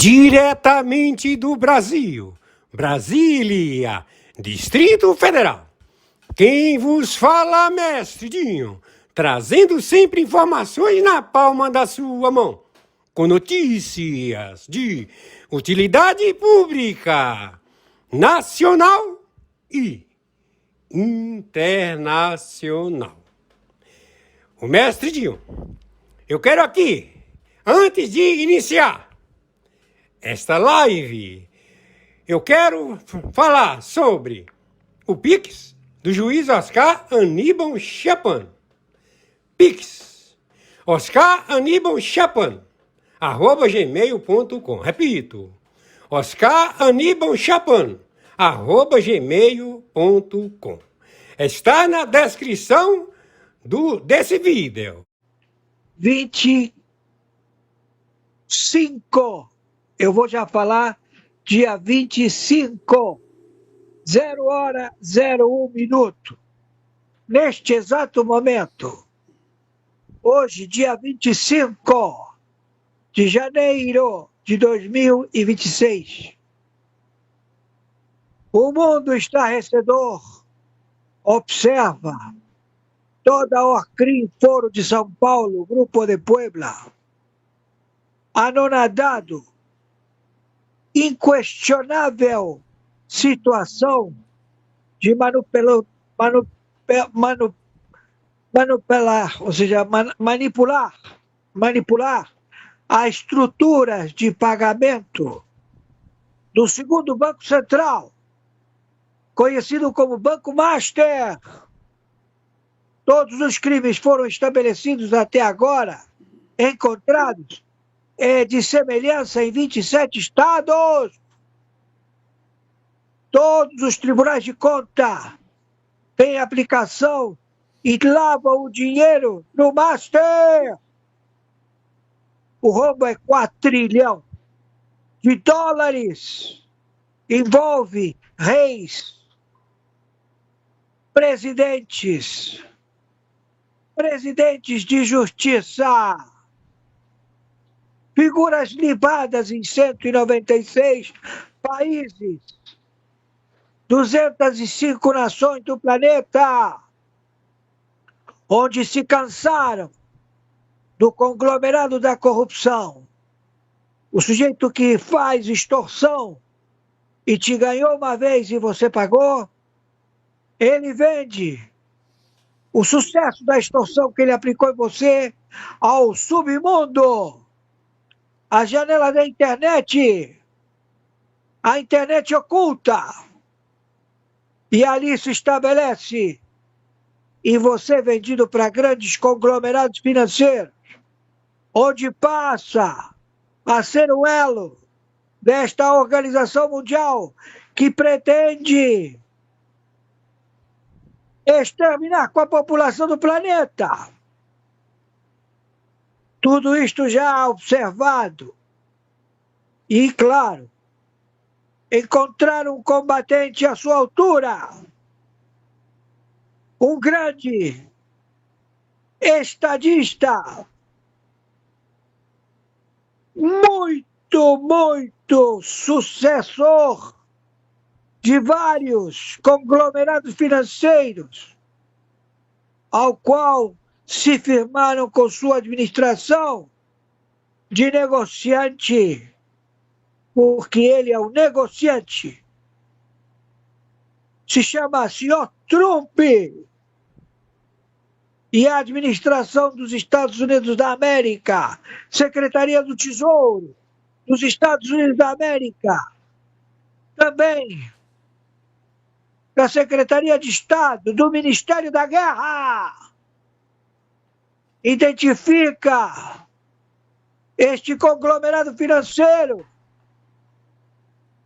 Diretamente do Brasil, Brasília, Distrito Federal. Quem vos fala, mestre Dinho, trazendo sempre informações na palma da sua mão, com notícias de utilidade pública, nacional e internacional. O mestre Dinho, eu quero aqui, antes de iniciar esta live, eu quero falar sobre o Pix do juiz Oscar Aníbal Chapan. Pix, Oscar Aníbal Chapan, @gmail.com. Repito, Oscar Aníbal Chapan, @gmail.com. Está na descrição desse vídeo. 25. Eu vou já falar dia 25, 0h01. Neste exato momento, hoje, dia 25 de janeiro de 2026, o mundo estarrecedor observa toda a Orcrim Foro de São Paulo, Grupo de Puebla, anonadado, inquestionável situação de manipular, ou seja, manipular as estruturas de pagamento do segundo Banco Central, conhecido como Banco Master. Todos os crimes foram estabelecidos até agora, encontrados de semelhança em 27 estados. Todos os tribunais de conta têm aplicação e lavam o dinheiro no Master. O rombo é 4 trilhões de dólares. Envolve reis, presidentes de justiça, figuras libadas em 196 países, 205 nações do planeta, onde se cansaram do conglomerado da corrupção. O sujeito que faz extorsão e te ganhou uma vez e você pagou, ele vende o sucesso da extorsão que ele aplicou em você ao submundo. A janela da internet, a internet oculta, e ali se estabelece, e você vendido para grandes conglomerados financeiros, onde passa a ser um elo desta organização mundial que pretende exterminar com a população do planeta. Tudo isto já observado. E, claro, encontrar um combatente à sua altura, um grande estadista, muito sucessor de vários conglomerados financeiros, ao qual se firmaram com sua administração de negociante, porque ele é um negociante. Se chama Sr. Trump. E a administração dos Estados Unidos da América, Secretaria do Tesouro dos Estados Unidos da América, também da Secretaria de Estado, do Ministério da Guerra, identifica este conglomerado financeiro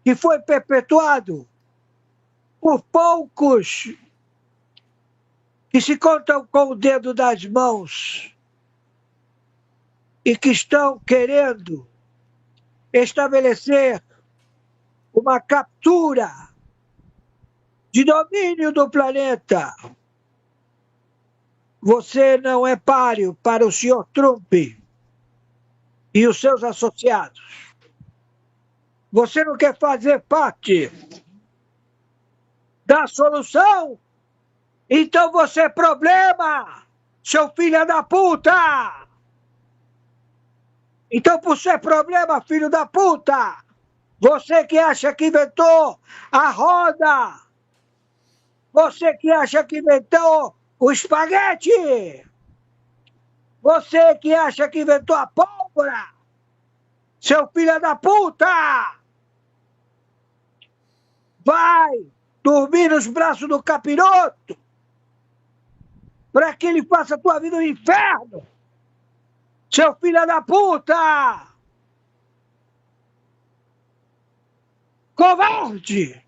que foi perpetuado por poucos que se contam com o dedo das mãos e que estão querendo estabelecer uma captura de domínio do planeta. Você não é páreo para o Sr. Trump e os seus associados. Você não quer fazer parte da solução? Então você é problema, seu filho da puta! Então por ser problema, filho da puta, você que acha que inventou a roda, você que acha que inventou o espaguete, você que acha que inventou a pólvora, seu filho da puta, vai dormir nos braços do capiroto para que ele faça a tua vida no inferno, seu filho da puta, covarde.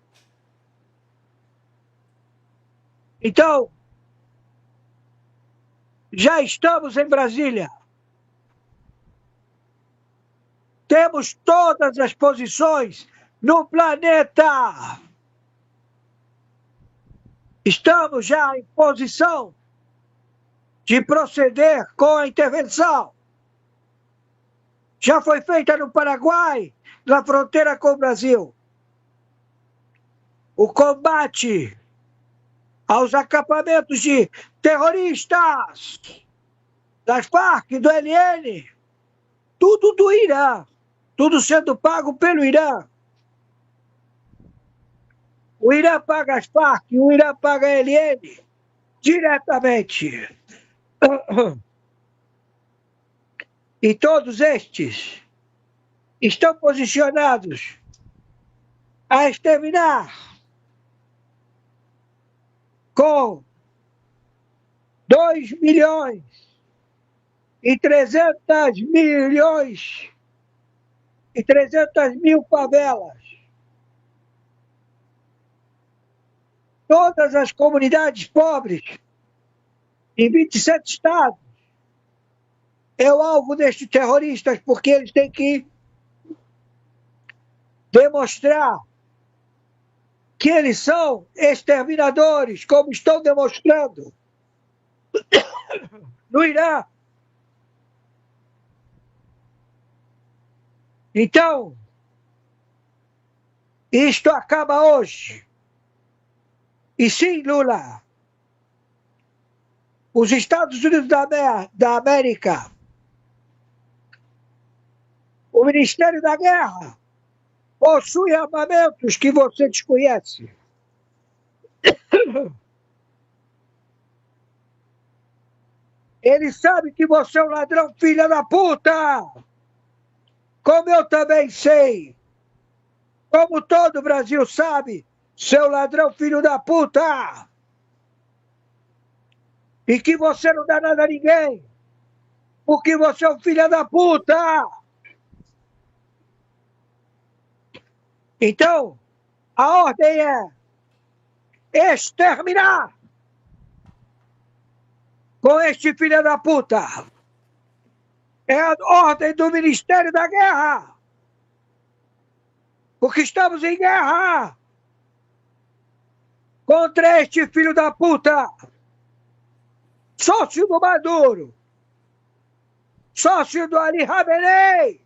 Então, já estamos em Brasília. Temos todas as posições no planeta. Estamos já em posição de proceder com a intervenção. Já foi feita no Paraguai, na fronteira com o Brasil. O combate aos acampamentos de terroristas das Farc, do ELN, tudo do Irã, tudo sendo pago pelo Irã. O Irã paga as Farc, o Irã paga a ELN diretamente. E todos estes estão posicionados a exterminar com 2 milhões e 300 milhões e 300 mil favelas. Todas as comunidades pobres em 27 estados é o alvo destes terroristas, porque eles têm que demonstrar que eles são exterminadores, como estão demonstrando no Irã. Então, isto acaba hoje. E sim, Lula, os Estados Unidos da América, o Ministério da Guerra, possui armamentos que você desconhece. Ele sabe que você é um ladrão, filha da puta! Como eu também sei. Como todo o Brasil sabe, seu ladrão, filho da puta! E que você não dá nada a ninguém, porque você é um filho da puta! Então, a ordem é exterminar com este filho da puta. É a ordem do Ministério da Guerra. Porque estamos em guerra contra este filho da puta. Sócio do Maduro. Sócio do Ali Khamenei.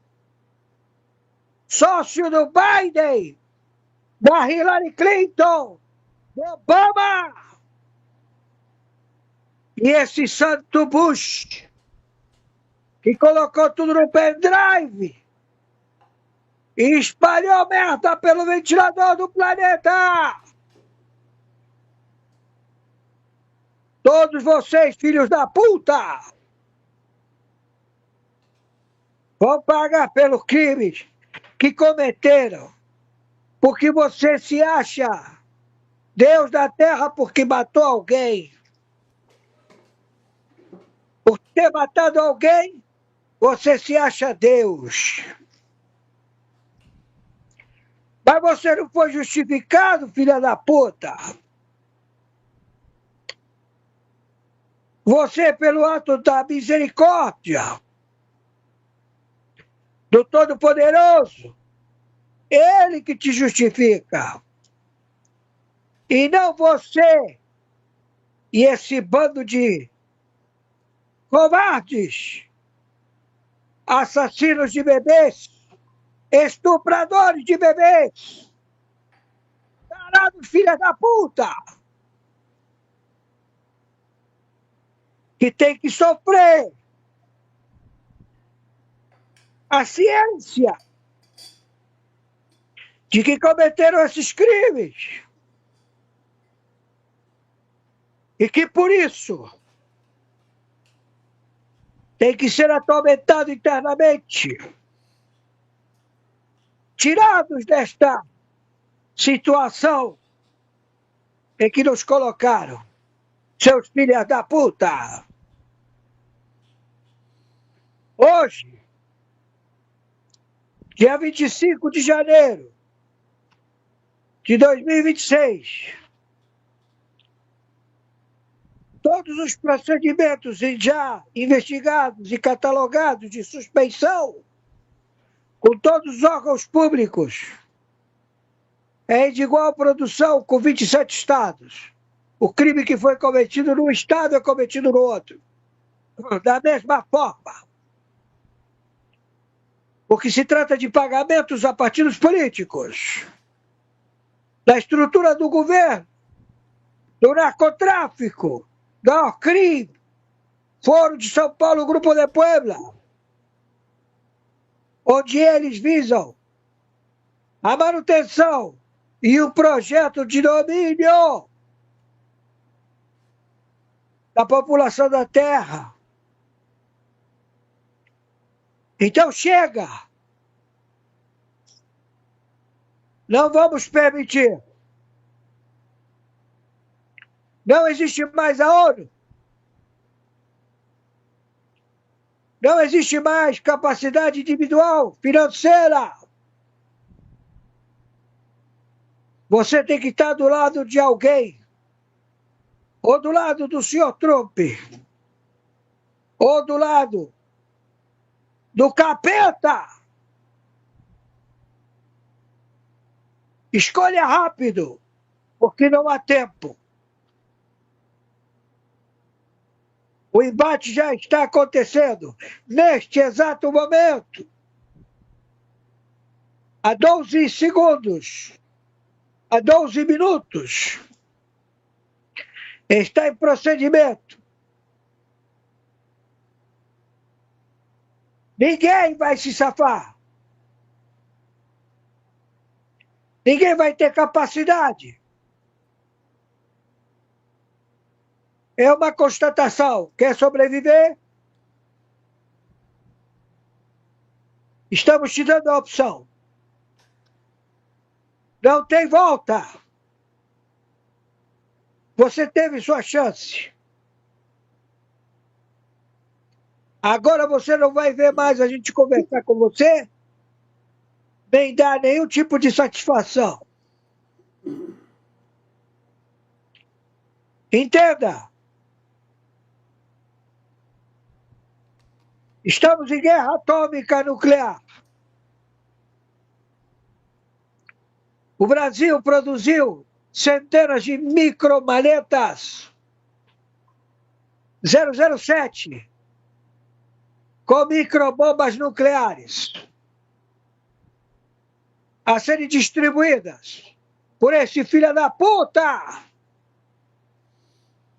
Sócio do Biden. Da Hillary Clinton. Do Obama. E esse santo Bush, que colocou tudo no pendrive e espalhou merda pelo ventilador do planeta. Todos vocês, filhos da puta, vão pagar pelos crimes que cometeram, porque você se acha Deus da terra porque matou alguém. Por ter matado alguém, você se acha Deus. Mas você não foi justificado, filha da puta. Você, pelo ato da misericórdia do Todo-Poderoso, Ele que te justifica. E não você e esse bando de covardes, assassinos de bebês, estupradores de bebês, tarados filhas da puta, que tem que sofrer a ciência de que cometeram esses crimes e que por isso tem que ser atormentado internamente, tirados desta situação em que nos colocaram, seus filhos da puta. Hoje, dia 25 de janeiro de 2026, todos os procedimentos já investigados e catalogados de suspeição com todos os órgãos públicos é de igual produção com 27 estados. O crime que foi cometido num estado é cometido no outro, da mesma forma. Porque se trata de pagamentos a partidos políticos, da estrutura do governo, do narcotráfico, do crime, Foro de São Paulo, Grupo de Puebla, onde eles visam a manutenção e o projeto de domínio da população da terra. Então chega. Não vamos permitir. Não existe mais a ONU. Não existe mais capacidade individual, financeira. Você tem que estar do lado de alguém. Ou do lado do senhor Trump. Ou do lado do capeta. Escolha rápido, porque não há tempo. O embate já está acontecendo neste exato momento. Há 12 segundos, há 12 minutos, está em procedimento. Ninguém vai se safar. Ninguém vai ter capacidade. É uma constatação. Quer sobreviver? Estamos te dando a opção. Não tem volta. Você teve sua chance. Agora você não vai ver mais a gente conversar com você, nem dar nenhum tipo de satisfação. Entenda. Estamos em guerra atômica nuclear. O Brasil produziu centenas de micromaletas 007 com microbombas nucleares a serem distribuídas por esse filho da puta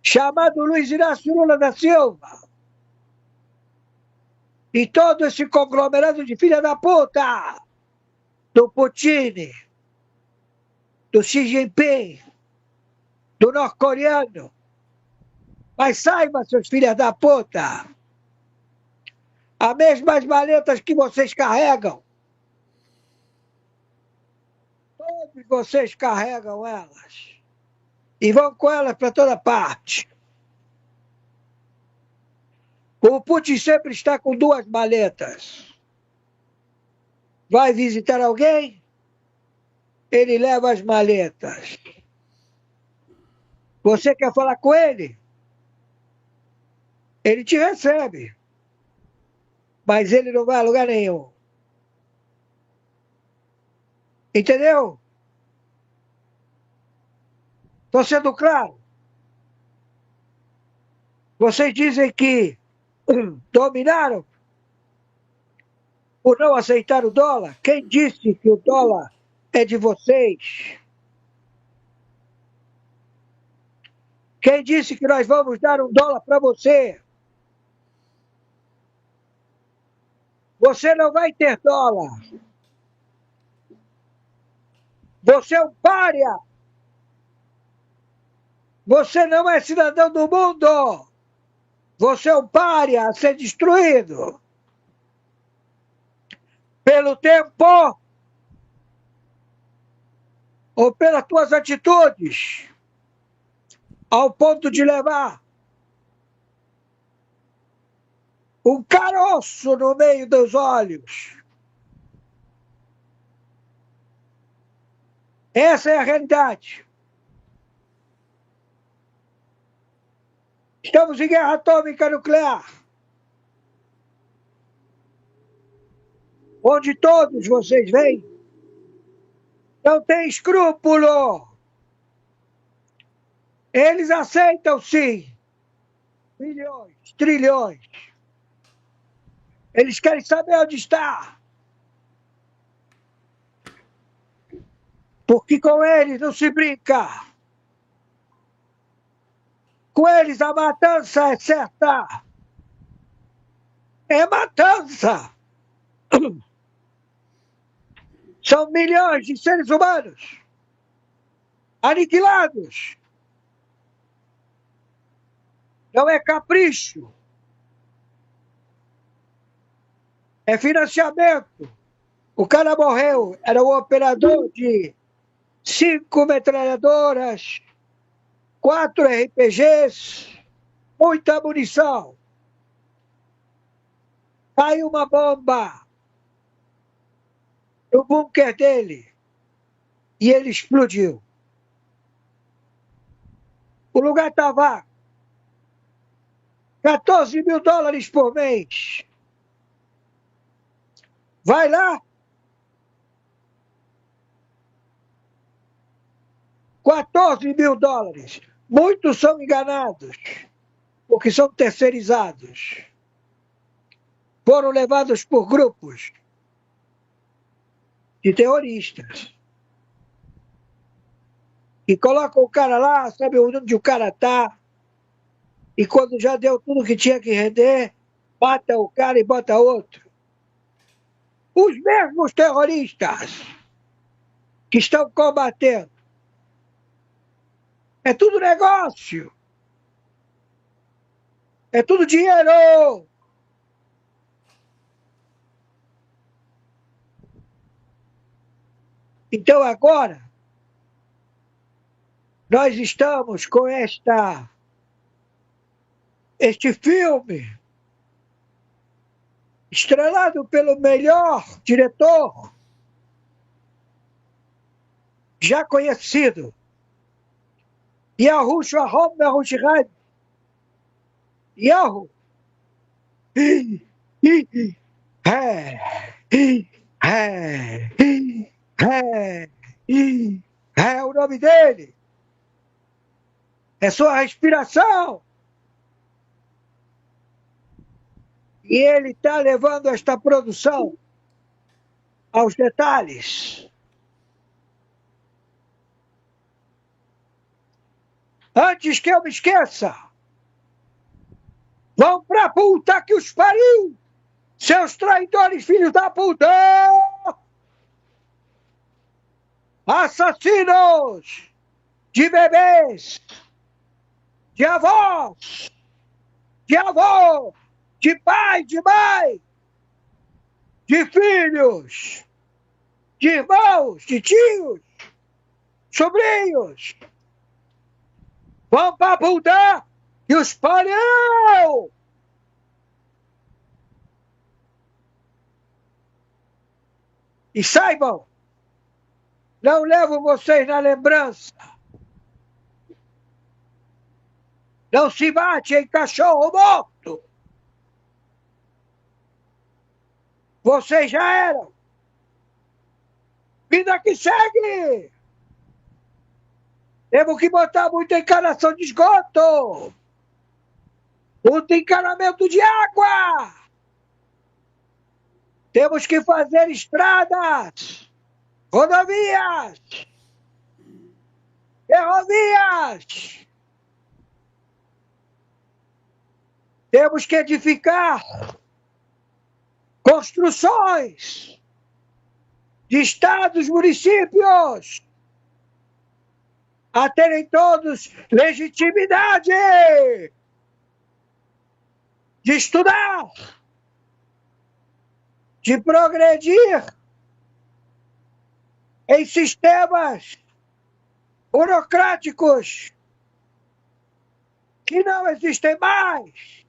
chamado Luiz Inácio Lula da Silva. E todo esse conglomerado de filha da puta do Putin, do Xi Jinping, do norte-coreano. Mas saiba, seus filhos da puta, as mesmas maletas que vocês carregam, todos vocês carregam elas e vão com elas para toda parte. O Putin sempre está com duas maletas. Vai visitar alguém, ele leva as maletas. Você quer falar com ele? Ele te recebe. Mas ele não vai a lugar nenhum. Entendeu? Estou sendo claro. Vocês dizem que dominaram por não aceitar o dólar? Quem disse que o dólar é de vocês? Quem disse que nós vamos dar um dólar para você? Você não vai ter dólar. Você é um pária. Você não é cidadão do mundo. Você é um pária a ser destruído. Pelo tempo ou pelas tuas atitudes, ao ponto de levar um caroço no meio dos olhos. Essa é a realidade. Estamos em guerra atômica nuclear, onde todos vocês veem, não tem escrúpulo. Eles aceitam, sim, bilhões, trilhões. Eles querem saber onde está. Porque com eles não se brinca. Com eles a matança é certa. É matança. São milhões de seres humanos aniquilados. Não é capricho. É financiamento. O cara morreu, era um operador de 5 metralhadoras, 4 RPGs, muita munição. Caiu uma bomba no bunker dele e ele explodiu. O lugar estava $14 mil por mês. Vai lá. $14 mil. Muitos são enganados, porque são terceirizados. Foram levados por grupos de terroristas. E colocam o cara lá, sabe onde o cara está. E quando já deu tudo que tinha que render, mata o cara e bota outro. Os mesmos terroristas que estão combatendo. É tudo negócio. É tudo dinheiro. Então agora, nós estamos com este filme estrelado pelo melhor diretor já conhecido, Yahu Shahom Mehushihad. Yahu. É o nome dele. É sua respiração. E ele está levando esta produção aos detalhes. Antes que eu me esqueça, vão pra puta que os pariu, seus traidores, filhos da puta! Assassinos de bebês, de avós, de avô, de pai, de mãe, de filhos, de irmãos, de tios, sobrinhos. Vão pra puta e os pariu! E saibam, não levo vocês na lembrança. Não se bate em cachorro morto. Vocês já eram. Vida que segue. Temos que botar muita encanação de esgoto. Muito encanamento de água. Temos que fazer estradas, rodovias, ferrovias. Temos que edificar construções de estados, municípios, a terem todos legitimidade de estudar, de progredir em sistemas burocráticos que não existem mais.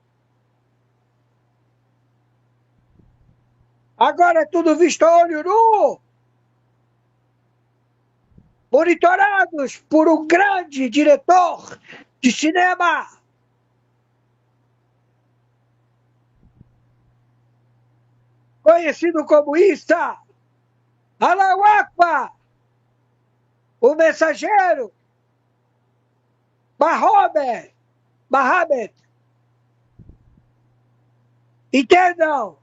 Agora é tudo visto a olho nu, monitorados por um grande diretor de cinema. Conhecido como Issa Allahu Akbar, o mensageiro Mahomet. Entendam?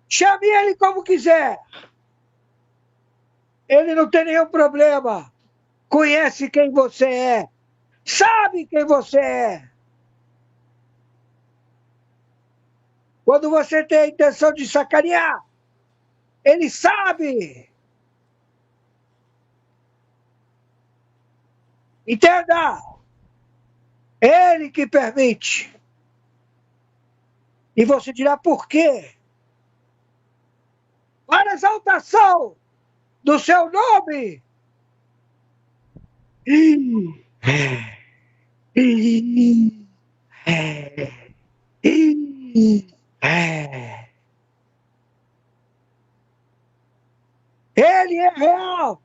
Chame ele como quiser. Ele não tem nenhum problema. Conhece quem você é. Sabe quem você é. Quando você tem a intenção de sacanear, ele sabe. Entenda? Ele que permite. E você dirá por quê? Para a exaltação do seu nome. Ele é real.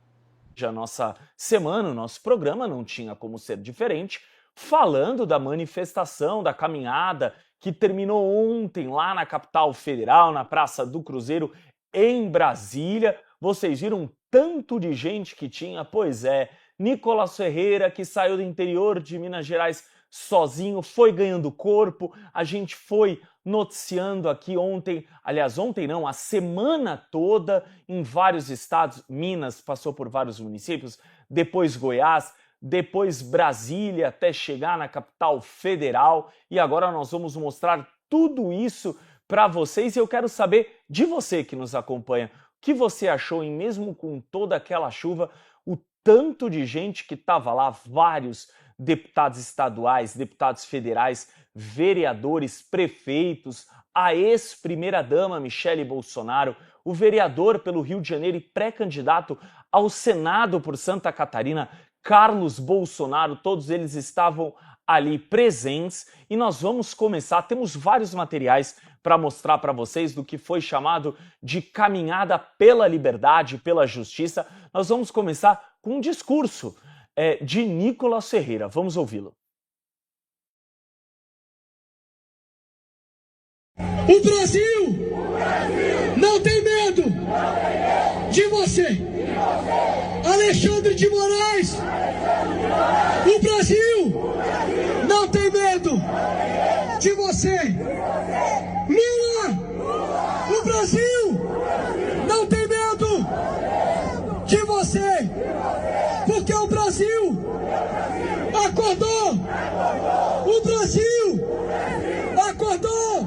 A nossa semana, o nosso programa não tinha como ser diferente, falando da manifestação, da caminhada que terminou ontem lá na capital federal, na Praça do Cruzeiro, em Brasília. Vocês viram tanto de gente que tinha? Pois é, Nicolas Ferreira, que saiu do interior de Minas Gerais sozinho, foi ganhando corpo. A gente foi noticiando aqui ontem, aliás, ontem não, a semana toda, em vários estados. Minas passou por vários municípios, depois Goiás, depois Brasília, até chegar na capital federal. E agora nós vamos mostrar tudo isso para vocês. E eu quero saber de você que nos acompanha, o que você achou, e mesmo com toda aquela chuva, o tanto de gente que estava lá, vários deputados estaduais, deputados federais, vereadores, prefeitos, a ex-primeira-dama Michele Bolsonaro, o vereador pelo Rio de Janeiro e pré-candidato ao Senado por Santa Catarina, Carlos Bolsonaro, todos eles estavam ali presentes. E nós vamos começar, temos vários materiais para mostrar para vocês do que foi chamado de caminhada pela liberdade, pela justiça. Nós vamos começar com um discurso de Nicolas Ferreira. Vamos ouvi-lo. O Brasil não tem medo de você, Alexandre de Moraes. O Brasil não tem medo de você, Lula. O Brasil não tem medo de você, porque o Brasil acordou. O Brasil acordou.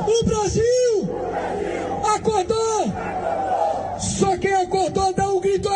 O Brasil acordou. Só quem acordou dá um grito.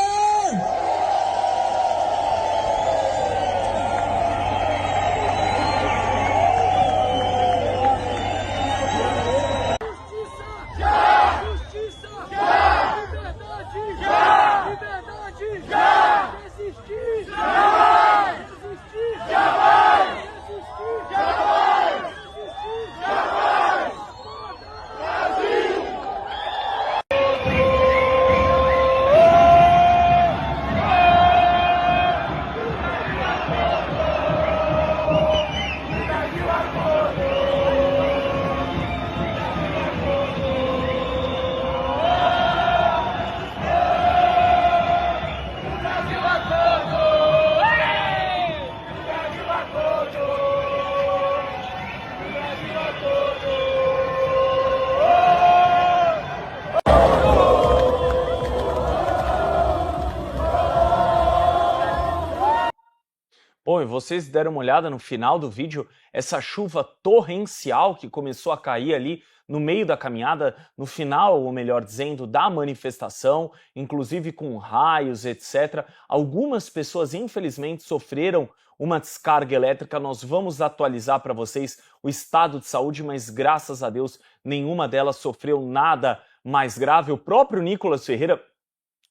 Bom, e vocês deram uma olhada no final do vídeo, essa chuva torrencial que começou a cair ali no meio da caminhada, no final, ou melhor dizendo, da manifestação, inclusive com raios, etc. Algumas pessoas, infelizmente, sofreram uma descarga elétrica. Nós vamos atualizar para vocês o estado de saúde, mas graças a Deus nenhuma delas sofreu nada mais grave. O próprio Nicolas Ferreira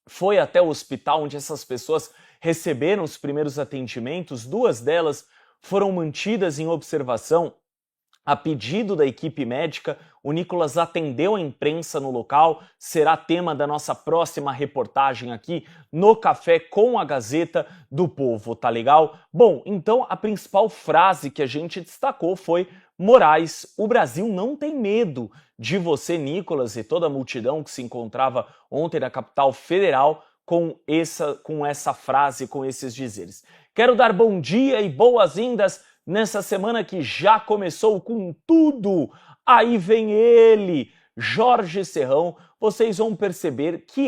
foi até o hospital onde essas pessoas receberam os primeiros atendimentos. 2 delas foram mantidas em observação a pedido da equipe médica. O Nicolas atendeu a imprensa no local, será tema da nossa próxima reportagem aqui no Café com a Gazeta do Povo, tá legal? Bom, então a principal frase que a gente destacou foi: Moraes, o Brasil não tem medo de você, Nicolas, e toda a multidão que se encontrava ontem na capital federal com essa frase, com esses dizeres. Quero dar bom dia e boas-vindas nessa semana que já começou com tudo. Aí vem ele, Jorge Serrão. Vocês vão perceber que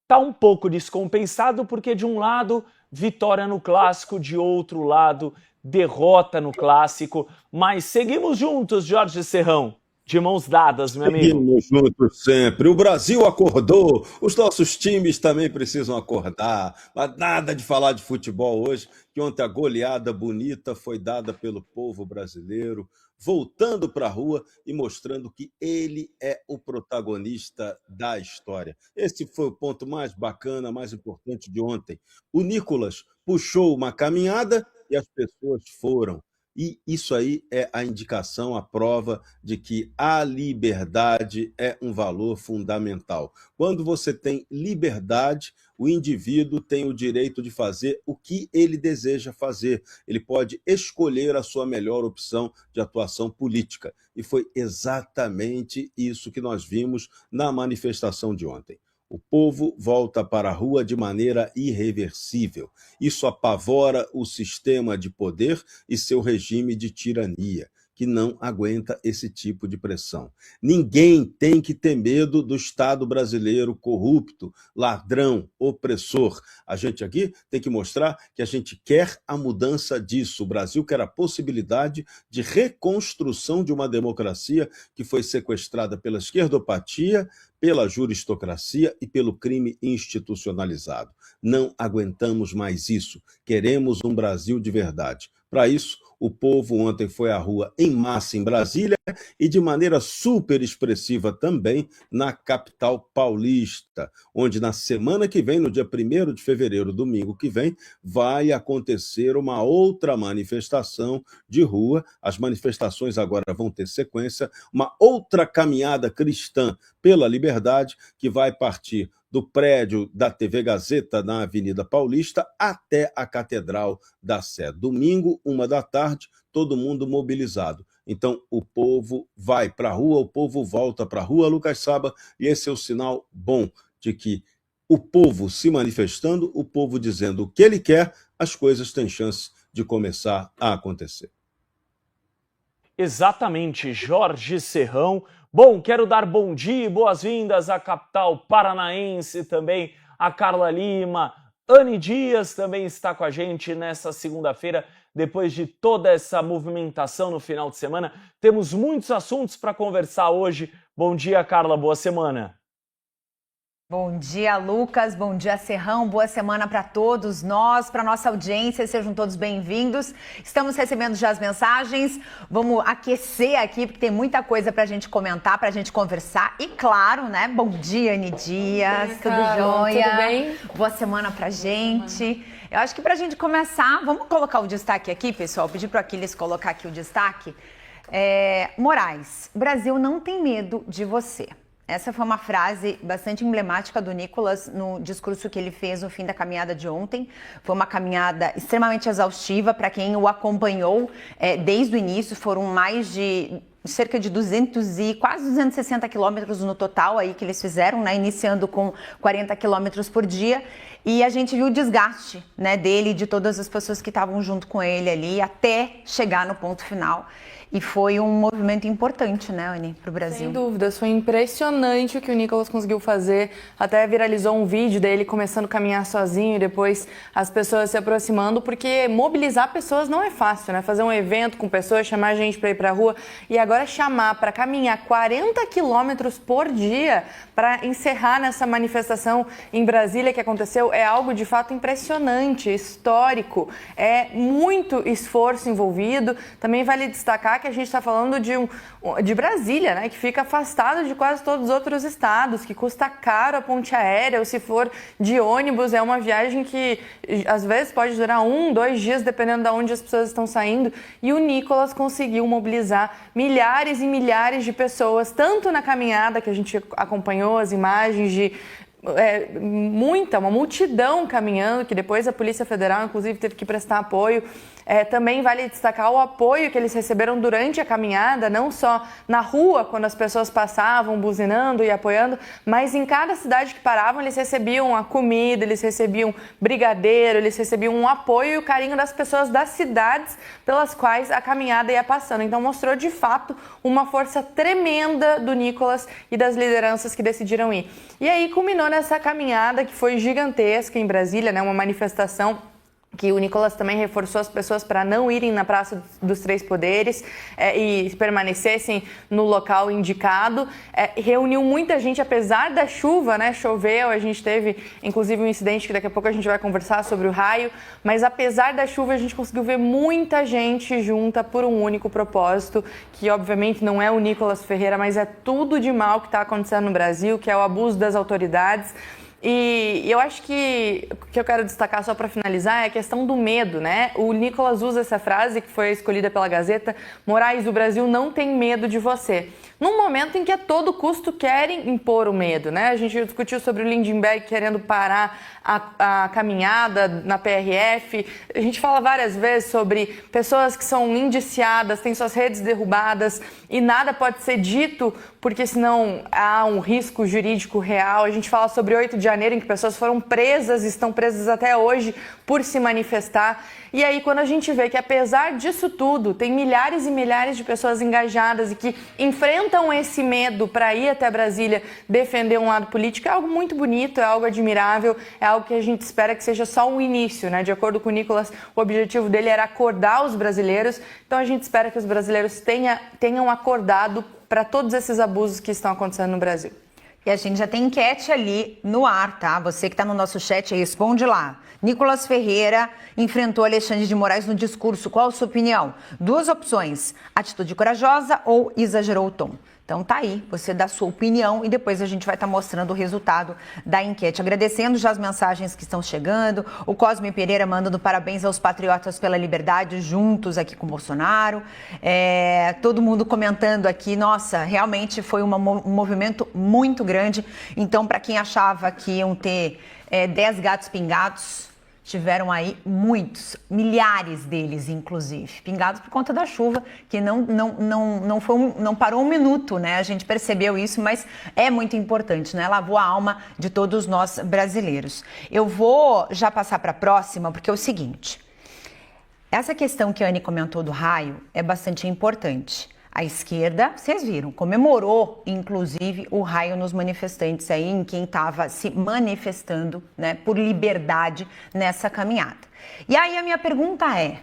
tá um pouco descompensado, porque de um lado, vitória no Clássico, de outro lado, derrota no Clássico. Mas seguimos juntos, Jorge Serrão. De mãos dadas, meu amigo. Seguimos juntos sempre. O Brasil acordou, os nossos times também precisam acordar. Mas nada de falar de futebol hoje, que ontem a goleada bonita foi dada pelo povo brasileiro, voltando para a rua e mostrando que ele é o protagonista da história. Esse foi o ponto mais bacana, mais importante de ontem. O Nicolas puxou uma caminhada e as pessoas foram. E isso aí é a indicação, a prova de que a liberdade é um valor fundamental. Quando você tem liberdade, o indivíduo tem o direito de fazer o que ele deseja fazer. Ele pode escolher a sua melhor opção de atuação política. E foi exatamente isso que nós vimos na manifestação de ontem. O povo volta para a rua de maneira irreversível. Isso apavora o sistema de poder e seu regime de tirania, que não aguenta esse tipo de pressão. Ninguém tem que ter medo do Estado brasileiro corrupto, ladrão, opressor. A gente aqui tem que mostrar que a gente quer a mudança disso. O Brasil quer a possibilidade de reconstrução de uma democracia que foi sequestrada pela esquerdopatia, pela juristocracia e pelo crime institucionalizado. Não aguentamos mais isso. Queremos um Brasil de verdade. Para isso, o povo ontem foi à rua em massa em Brasília e de maneira super expressiva também na capital paulista, onde na semana que vem, no dia 1º de fevereiro, domingo que vem, vai acontecer uma outra manifestação de rua. As manifestações agora vão ter sequência, uma outra caminhada cristã pela liberdade que vai partir do prédio da TV Gazeta na Avenida Paulista até a Catedral da Sé. Domingo, 13h, todo mundo mobilizado. Então, o povo vai para a rua, o povo volta para a rua, Lucas Saba, e esse é o sinal bom de que o povo se manifestando, o povo dizendo o que ele quer, as coisas têm chance de começar a acontecer. Exatamente, Jorge Serrão. Bom, quero dar bom dia e boas-vindas à capital paranaense também, a Carla Lima. Anne Dias também está com a gente nessa segunda-feira, depois de toda essa movimentação no final de semana. Temos muitos assuntos para conversar hoje. Bom dia, Carla, boa semana. Bom dia, Lucas. Bom dia, Serrão. Boa semana para todos nós, para nossa audiência. Sejam todos bem-vindos. Estamos recebendo já as mensagens. Vamos aquecer aqui, porque tem muita coisa para a gente comentar, para a gente conversar. E claro, né? Bom dia, Anne Dias. Tudo jóia? Tudo bem? Boa semana para a gente. Eu acho que para a gente começar, vamos colocar o destaque aqui, pessoal. Pedir para o Aquiles colocar aqui o destaque. Moraes, Brasil não tem medo de você. Essa foi uma frase bastante emblemática do Nicolas no discurso que ele fez no fim da caminhada de ontem. Foi uma caminhada extremamente exaustiva para quem o acompanhou desde o início. Foram mais de cerca de 200 e quase 260 quilômetros no total aí que eles fizeram, né, iniciando com 40 quilômetros por dia, e a gente viu o desgaste, né, dele e de todas as pessoas que estavam junto com ele ali até chegar no ponto final. E foi um movimento importante, né, Anny, para o Brasil. Sem dúvidas, foi impressionante o que o Nicolas conseguiu fazer. Até viralizou um vídeo dele começando a caminhar sozinho e depois as pessoas se aproximando, porque mobilizar pessoas não é fácil, né? Fazer um evento com pessoas, chamar gente para ir para a rua e agora chamar para caminhar 40 quilômetros por dia para encerrar nessa manifestação em Brasília que aconteceu é algo de fato impressionante, histórico. É muito esforço envolvido. Também vale destacar que a gente está falando de Brasília, né, que fica afastado de quase todos os outros estados, que custa caro a ponte aérea, ou se for de ônibus, é uma viagem que às vezes pode durar 1, 2 dias, dependendo de onde as pessoas estão saindo. E o Nicolas conseguiu mobilizar milhares e milhares de pessoas, tanto na caminhada, que a gente acompanhou as imagens de uma multidão caminhando, que depois a Polícia Federal, inclusive, teve que prestar apoio. Também vale destacar o apoio que eles receberam durante a caminhada, não só na rua, quando as pessoas passavam, buzinando e apoiando, mas em cada cidade que paravam, eles recebiam a comida, eles recebiam brigadeiro, eles recebiam um apoio e o carinho das pessoas das cidades pelas quais a caminhada ia passando. Então mostrou, de fato, uma força tremenda do Nicolas e das lideranças que decidiram ir. E aí culminou nessa caminhada que foi gigantesca em Brasília, né, uma manifestação que o Nicolas também reforçou as pessoas para não irem na Praça dos Três Poderes e permanecessem no local indicado. Reuniu muita gente, apesar da chuva, né? Choveu, a gente teve inclusive um incidente que daqui a pouco a gente vai conversar sobre o raio, mas apesar da chuva a gente conseguiu ver muita gente junta por um único propósito, que obviamente não é o Nicolas Ferreira, mas é tudo de mal que está acontecendo no Brasil, que é o abuso das autoridades. E eu acho que o que eu quero destacar só para finalizar é a questão do medo, né? O Nicolas usa essa frase que foi escolhida pela Gazeta: Moraes, o Brasil não tem medo de você. Num momento em que a todo custo querem impor o medo, né? A gente discutiu sobre o Lindenberg querendo parar a caminhada na PRF. A gente fala várias vezes sobre pessoas que são indiciadas, têm suas redes derrubadas e nada pode ser dito porque senão há um risco jurídico real. A gente fala sobre 8 de janeiro, em que pessoas foram presas, estão presas até hoje por se manifestar. E aí, quando a gente vê que, apesar disso tudo, tem milhares e milhares de pessoas engajadas e que enfrentam esse medo para ir até Brasília defender um lado político, é algo muito bonito, é algo admirável, é algo que a gente espera que seja só um início, né? De acordo com o Nicolas, o objetivo dele era acordar os brasileiros, então a gente espera que os brasileiros tenham acordado para todos esses abusos que estão acontecendo no Brasil. E a gente já tem enquete ali no ar, tá? Você que está no nosso chat, responde lá. Nicolas Ferreira enfrentou Alexandre de Moraes no discurso. Qual a sua opinião? 2 opções: atitude corajosa ou exagerou o tom? Então tá aí, você dá a sua opinião e depois a gente vai estar mostrando o resultado da enquete. Agradecendo já as mensagens que estão chegando. O Cosme Pereira mandando parabéns aos patriotas pela liberdade, juntos aqui com o Bolsonaro. Todo mundo comentando aqui, nossa, realmente foi um movimento muito grande. Então, para quem achava que iam ter 10 gatos pingados, tiveram aí muitos, milhares deles, inclusive, pingados por conta da chuva, que não parou um minuto, né? A gente percebeu isso, mas é muito importante, né? Lavou a alma de todos nós brasileiros. Eu vou já passar para a próxima, porque é o seguinte: essa questão que a Anny comentou do raio é bastante importante. A esquerda, vocês viram, comemorou, inclusive, o raio nos manifestantes aí, em quem estava se manifestando, né, por liberdade nessa caminhada. E aí a minha pergunta é: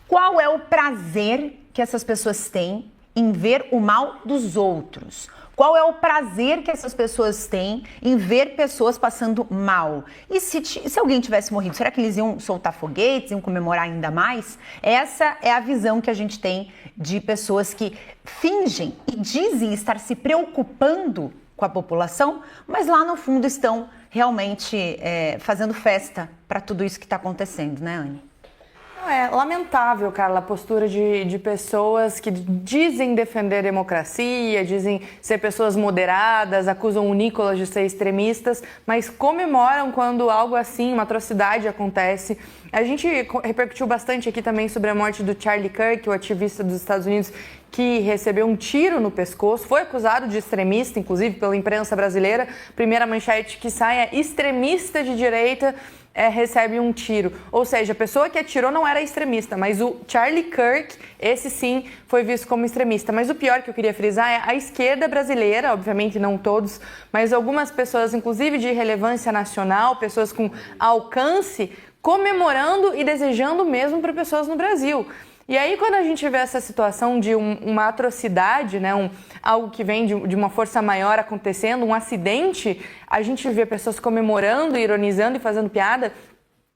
qual é o prazer que essas pessoas têm em ver o mal dos outros? Qual é o prazer que essas pessoas têm em ver pessoas passando mal? E se alguém tivesse morrido, será que eles iam soltar foguetes, iam comemorar ainda mais? Essa é a visão que a gente tem de pessoas que fingem e dizem estar se preocupando com a população, mas lá no fundo estão realmente fazendo festa para tudo isso que está acontecendo, né, Anny? É lamentável, Carla, a postura de pessoas que dizem defender a democracia, dizem ser pessoas moderadas, acusam o Nicolas de ser extremistas, mas comemoram quando algo assim, uma atrocidade acontece. A gente repercutiu bastante aqui também sobre a morte do Charlie Kirk, o ativista dos Estados Unidos, que recebeu um tiro no pescoço, foi acusado de extremista, inclusive pela imprensa brasileira. Primeira manchete que sai é: extremista de direita recebe um tiro. Ou seja, a pessoa que atirou não era extremista, mas o Charlie Kirk, esse sim, foi visto como extremista. Mas o pior que eu queria frisar é a esquerda brasileira, obviamente não todos, mas algumas pessoas, inclusive de relevância nacional, pessoas com alcance, comemorando e desejando o mesmo para pessoas no Brasil. E aí, quando a gente vê essa situação de uma atrocidade, né, algo que vem de uma força maior acontecendo, um acidente, a gente vê pessoas comemorando, ironizando e fazendo piada.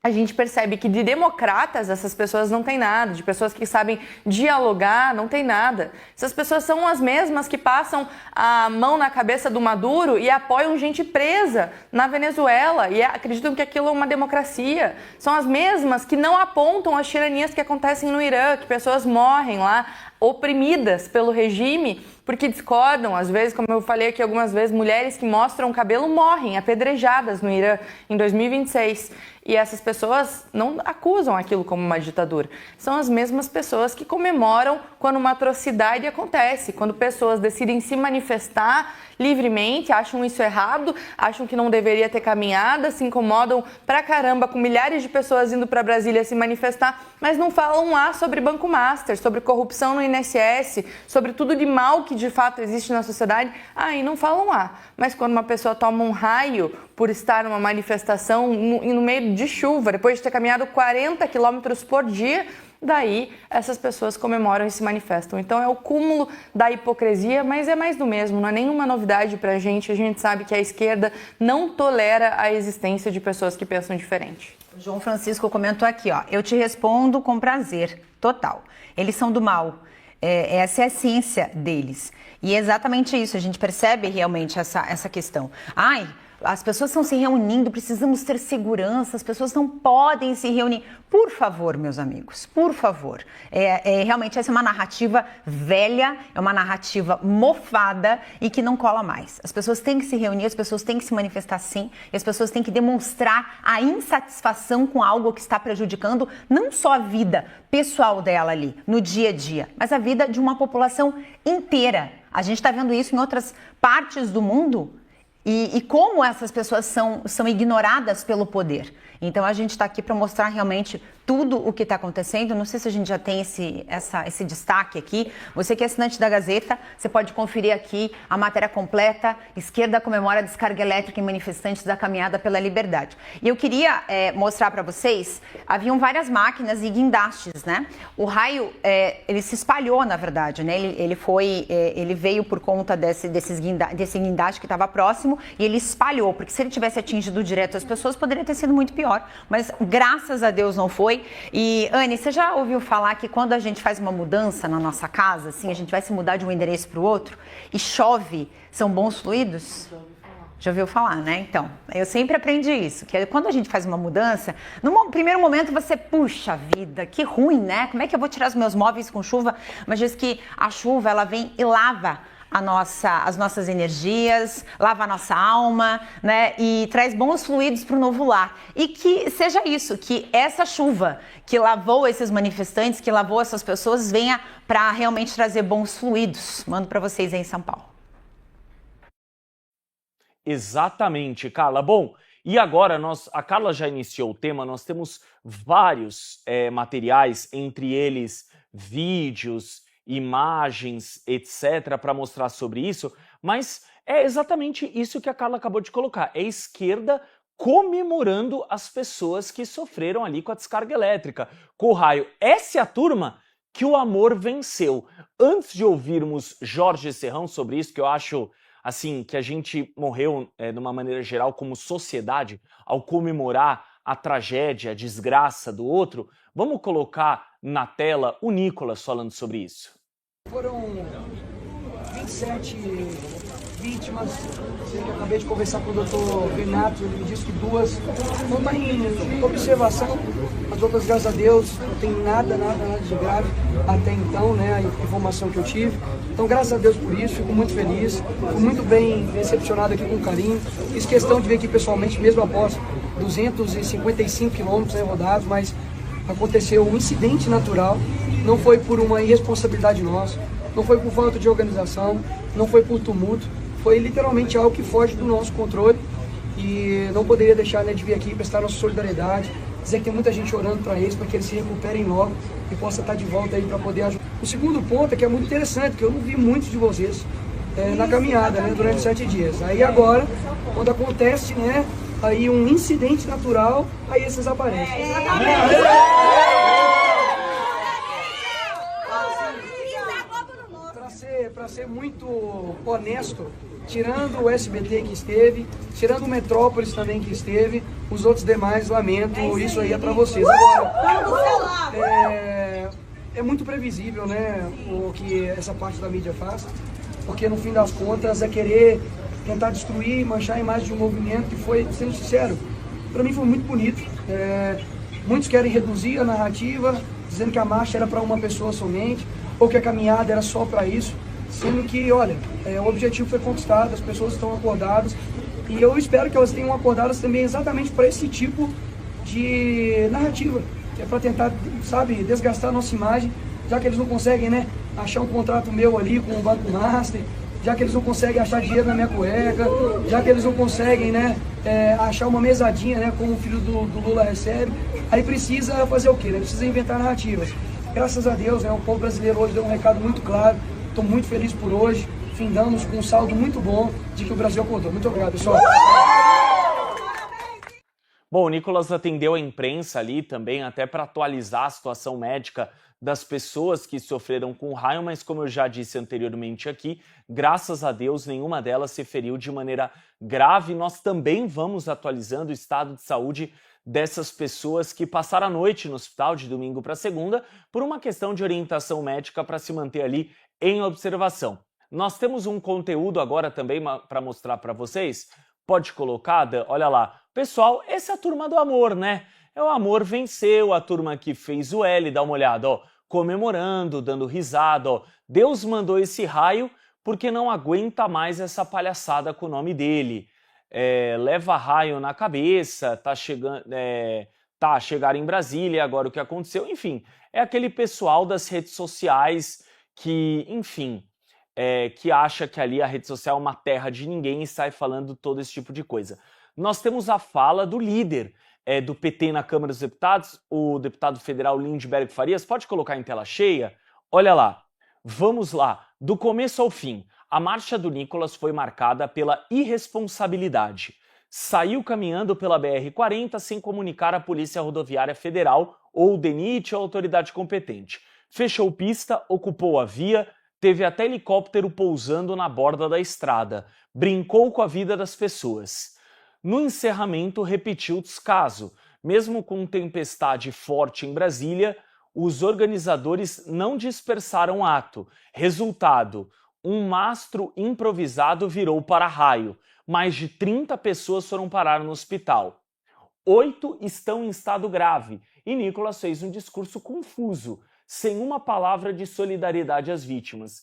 A gente percebe que de democratas essas pessoas não tem nada, de pessoas que sabem dialogar não tem nada. Essas pessoas são as mesmas que passam a mão na cabeça do Maduro e apoiam gente presa na Venezuela e acreditam que aquilo é uma democracia. São as mesmas que não apontam as tiranias que acontecem no Irã, que pessoas morrem lá, oprimidas pelo regime, porque discordam. Às vezes, como eu falei aqui algumas vezes, mulheres que mostram o cabelo morrem apedrejadas no Irã em 2026. E essas pessoas não acusam aquilo como uma ditadura. São as mesmas pessoas que comemoram quando uma atrocidade acontece, quando pessoas decidem se manifestar livremente, acham isso errado, acham que não deveria ter caminhada, se incomodam pra caramba com milhares de pessoas indo para Brasília se manifestar, mas não falam lá sobre Banco Master, sobre corrupção no INSS, sobre tudo de mal que de fato existe na sociedade. Aí não falam lá. Mas quando uma pessoa toma um raio por estar numa manifestação no meio de chuva, depois de ter caminhado 40 quilômetros por dia, daí essas pessoas comemoram e se manifestam. Então é o cúmulo da hipocrisia, mas é mais do mesmo, não é nenhuma novidade pra gente. A gente sabe que a esquerda não tolera a existência de pessoas que pensam diferente. O João Francisco comentou aqui, ó: eu te respondo com prazer, total. Eles são do mal. Essa é a essência deles. E é exatamente isso, a gente percebe realmente essa questão. As pessoas estão se reunindo, precisamos ter segurança, as pessoas não podem se reunir. Por favor, meus amigos, por favor. Realmente essa é uma narrativa velha, é uma narrativa mofada e que não cola mais. As pessoas têm que se reunir, as pessoas têm que se manifestar sim, e as pessoas têm que demonstrar a insatisfação com algo que está prejudicando não só a vida pessoal dela ali, no dia a dia, mas a vida de uma população inteira. A gente está vendo isso em outras partes do mundo. E como essas pessoas são ignoradas pelo poder. Então a gente está aqui para mostrar realmente tudo o que está acontecendo. Não sei se a gente já tem esse destaque aqui. Você que é assinante da Gazeta, você pode conferir aqui a matéria completa. Esquerda comemora a descarga elétrica em manifestantes da caminhada pela liberdade. E eu queria mostrar para vocês, haviam várias máquinas e guindastes, né? O raio, ele se espalhou, na verdade, né? Ele veio por conta desse guindaste que estava próximo e ele espalhou, porque se ele tivesse atingido direto as pessoas, poderia ter sido muito pior. Mas graças a Deus não foi. E, Anne, você já ouviu falar que quando a gente faz uma mudança na nossa casa, assim, a gente vai se mudar de um endereço para o outro e chove, são bons fluidos? Já ouviu falar, né? Então, eu sempre aprendi isso, que quando a gente faz uma mudança, no primeiro momento você, puxa vida, que ruim, né? Como é que eu vou tirar os meus móveis com chuva? Mas diz que a chuva, ela vem e lava as nossas energias, lava a nossa alma, né? E traz bons fluidos para o novo lar. E que seja isso, que essa chuva que lavou esses manifestantes, que lavou essas pessoas, venha para realmente trazer bons fluidos. Mando para vocês aí em São Paulo. Exatamente, Carla. Bom, e agora a Carla já iniciou o tema, nós temos vários materiais, entre eles vídeos, imagens, etc., para mostrar sobre isso, mas é exatamente isso que a Carla acabou de colocar. É a esquerda comemorando as pessoas que sofreram ali com a descarga elétrica, com o raio. Essa é a turma que o amor venceu. Antes de ouvirmos Jorge Serrão sobre isso, que eu acho assim que a gente morreu de uma maneira geral como sociedade ao comemorar a tragédia, a desgraça do outro, vamos colocar na tela o Nicolas falando sobre isso. Foram 27 vítimas. Sei que eu acabei de conversar com o doutor Renato, ele me disse que 2 não está em observação, as outras, graças a Deus, não tem nada de grave até então, né, a informação que eu tive. Então, graças a Deus por isso, fico muito feliz, fico muito bem recepcionado aqui com carinho. Fiz questão de vir aqui pessoalmente, mesmo após 255 quilômetros, né, rodados, mas aconteceu um incidente natural, não foi por uma irresponsabilidade nossa, não foi por falta de organização, não foi por tumulto, foi literalmente algo que foge do nosso controle e não poderia deixar, né, de vir aqui prestar nossa solidariedade, dizer que tem muita gente orando para eles, para que eles se recuperem logo e possam estar de volta aí para poder ajudar. O segundo ponto é que é muito interessante, que eu não vi muitos de vocês na caminhada, né, durante 7 dias. Aí agora, quando acontece, né, aí um incidente natural, aí esses aparecem. Para ser muito honesto, tirando o SBT que esteve, tirando o Metrópolis também que esteve, os outros demais, lamento, isso aí é para vocês. Agora, é muito previsível, né, o que essa parte da mídia faz, porque no fim das contas é querer tentar destruir e manchar a imagem de um movimento que foi, sendo sincero, para mim foi muito bonito. Muitos querem reduzir a narrativa, dizendo que a marcha era para uma pessoa somente, ou que a caminhada era só para isso, sendo que, olha, o objetivo foi conquistado, as pessoas estão acordadas, e eu espero que elas tenham acordadas também exatamente para esse tipo de narrativa, que é para tentar, sabe, desgastar a nossa imagem, já que eles não conseguem, né, achar um contrato meu ali com o Banco Master, já que eles não conseguem achar dinheiro na minha cueca, já que eles não conseguem, né, achar uma mesadinha, né, como o filho do Lula recebe, aí precisa fazer o quê? Né? Precisa inventar narrativas. Graças a Deus, né, o povo brasileiro hoje deu um recado muito claro, estou muito feliz por hoje, findamos com um saldo muito bom de que o Brasil acordou. Muito obrigado, pessoal. Bom, o Nicolas atendeu a imprensa ali também, até para atualizar a situação médica das pessoas que sofreram com o raio, mas como eu já disse anteriormente aqui, graças a Deus nenhuma delas se feriu de maneira grave. Nós também vamos atualizando o estado de saúde dessas pessoas que passaram a noite no hospital de domingo para segunda por uma questão de orientação médica para se manter ali em observação. Nós temos um conteúdo agora também para mostrar para vocês. Pode colocar, Dan? Olha lá. Pessoal, essa é a turma do amor, né? O amor venceu, a turma que fez o L, dá uma olhada, ó, comemorando, dando risada, ó. Deus mandou esse raio porque não aguenta mais essa palhaçada com o nome dele. Leva raio na cabeça, tá chegando, chegar em Brasília, agora o que aconteceu, enfim, é aquele pessoal das redes sociais que, enfim, que acha que ali a rede social é uma terra de ninguém e sai falando todo esse tipo de coisa. Nós temos a fala do líder do PT na Câmara dos Deputados, o deputado federal Lindbergh Farias. Pode colocar em tela cheia? Olha lá, vamos lá, do começo ao fim. A marcha do Nicolas foi marcada pela irresponsabilidade. Saiu caminhando pela BR-40 sem comunicar à Polícia Rodoviária Federal ou o DENIT ou a autoridade competente. Fechou pista, ocupou a via, teve até helicóptero pousando na borda da estrada. Brincou com a vida das pessoas. No encerramento, repetiu o descaso. Mesmo com tempestade forte em Brasília, os organizadores não dispersaram o ato. Resultado: um mastro improvisado virou para-raio. Mais de 30 pessoas foram parar no hospital. 8 estão em estado grave e Nicolas fez um discurso confuso, sem uma palavra de solidariedade às vítimas.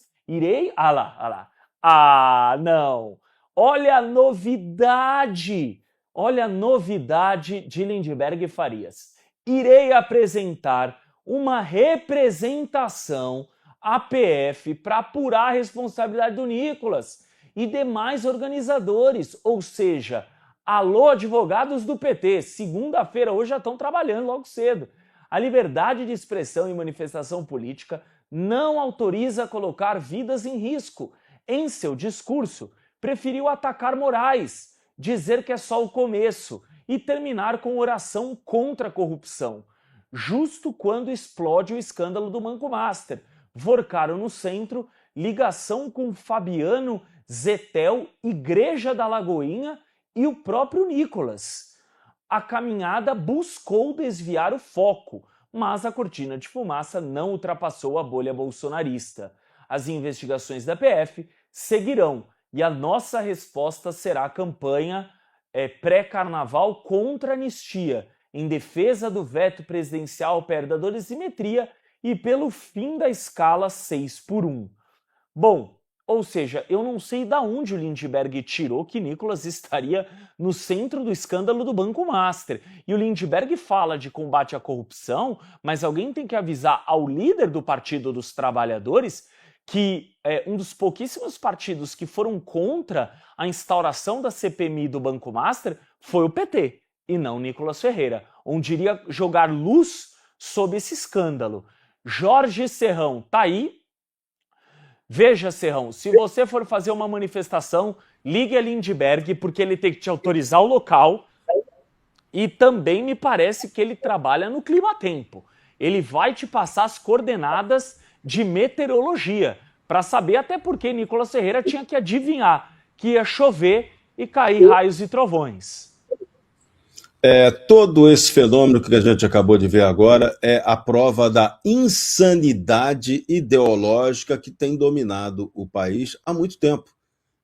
Ah lá. Ah, não! Olha a novidade! Olha a novidade de Lindbergh Farias. Irei apresentar uma representação à PF para apurar a responsabilidade do Nicolas e demais organizadores, ou seja, alô advogados do PT, segunda-feira hoje já estão trabalhando logo cedo. A liberdade de expressão e manifestação política não autoriza colocar vidas em risco. Em seu discurso, preferiu atacar Moraes, dizer que é só o começo e terminar com oração contra a corrupção. Justo quando explode o escândalo do Banco Master. Vorcaram no centro, ligação com Fabiano, Zetel, Igreja da Lagoinha e o próprio Nicolas. A caminhada buscou desviar o foco, mas a cortina de fumaça não ultrapassou a bolha bolsonarista. As investigações da PF seguirão e a nossa resposta será a campanha pré-carnaval contra a anistia, em defesa do veto presidencial, perda da dosimetria e pelo fim da escala 6x1. Bom, ou seja, eu não sei de onde o Lindbergh tirou que Nicolas estaria no centro do escândalo do Banco Master. E o Lindbergh fala de combate à corrupção, mas alguém tem que avisar ao líder do Partido dos Trabalhadores que um dos pouquíssimos partidos que foram contra a instauração da CPMI do Banco Master foi o PT, e não Nicolas Ferreira, onde iria jogar luz sobre esse escândalo. Jorge Serrão tá aí. Veja, Serrão, se você for fazer uma manifestação, ligue a Lindbergh, porque ele tem que te autorizar o local, e também me parece que ele trabalha no clima-tempo. Ele vai te passar as coordenadas de meteorologia, para saber até porque Nicolas Ferreira tinha que adivinhar que ia chover e cair raios e trovões. Todo esse fenômeno que a gente acabou de ver agora é a prova da insanidade ideológica que tem dominado o país há muito tempo.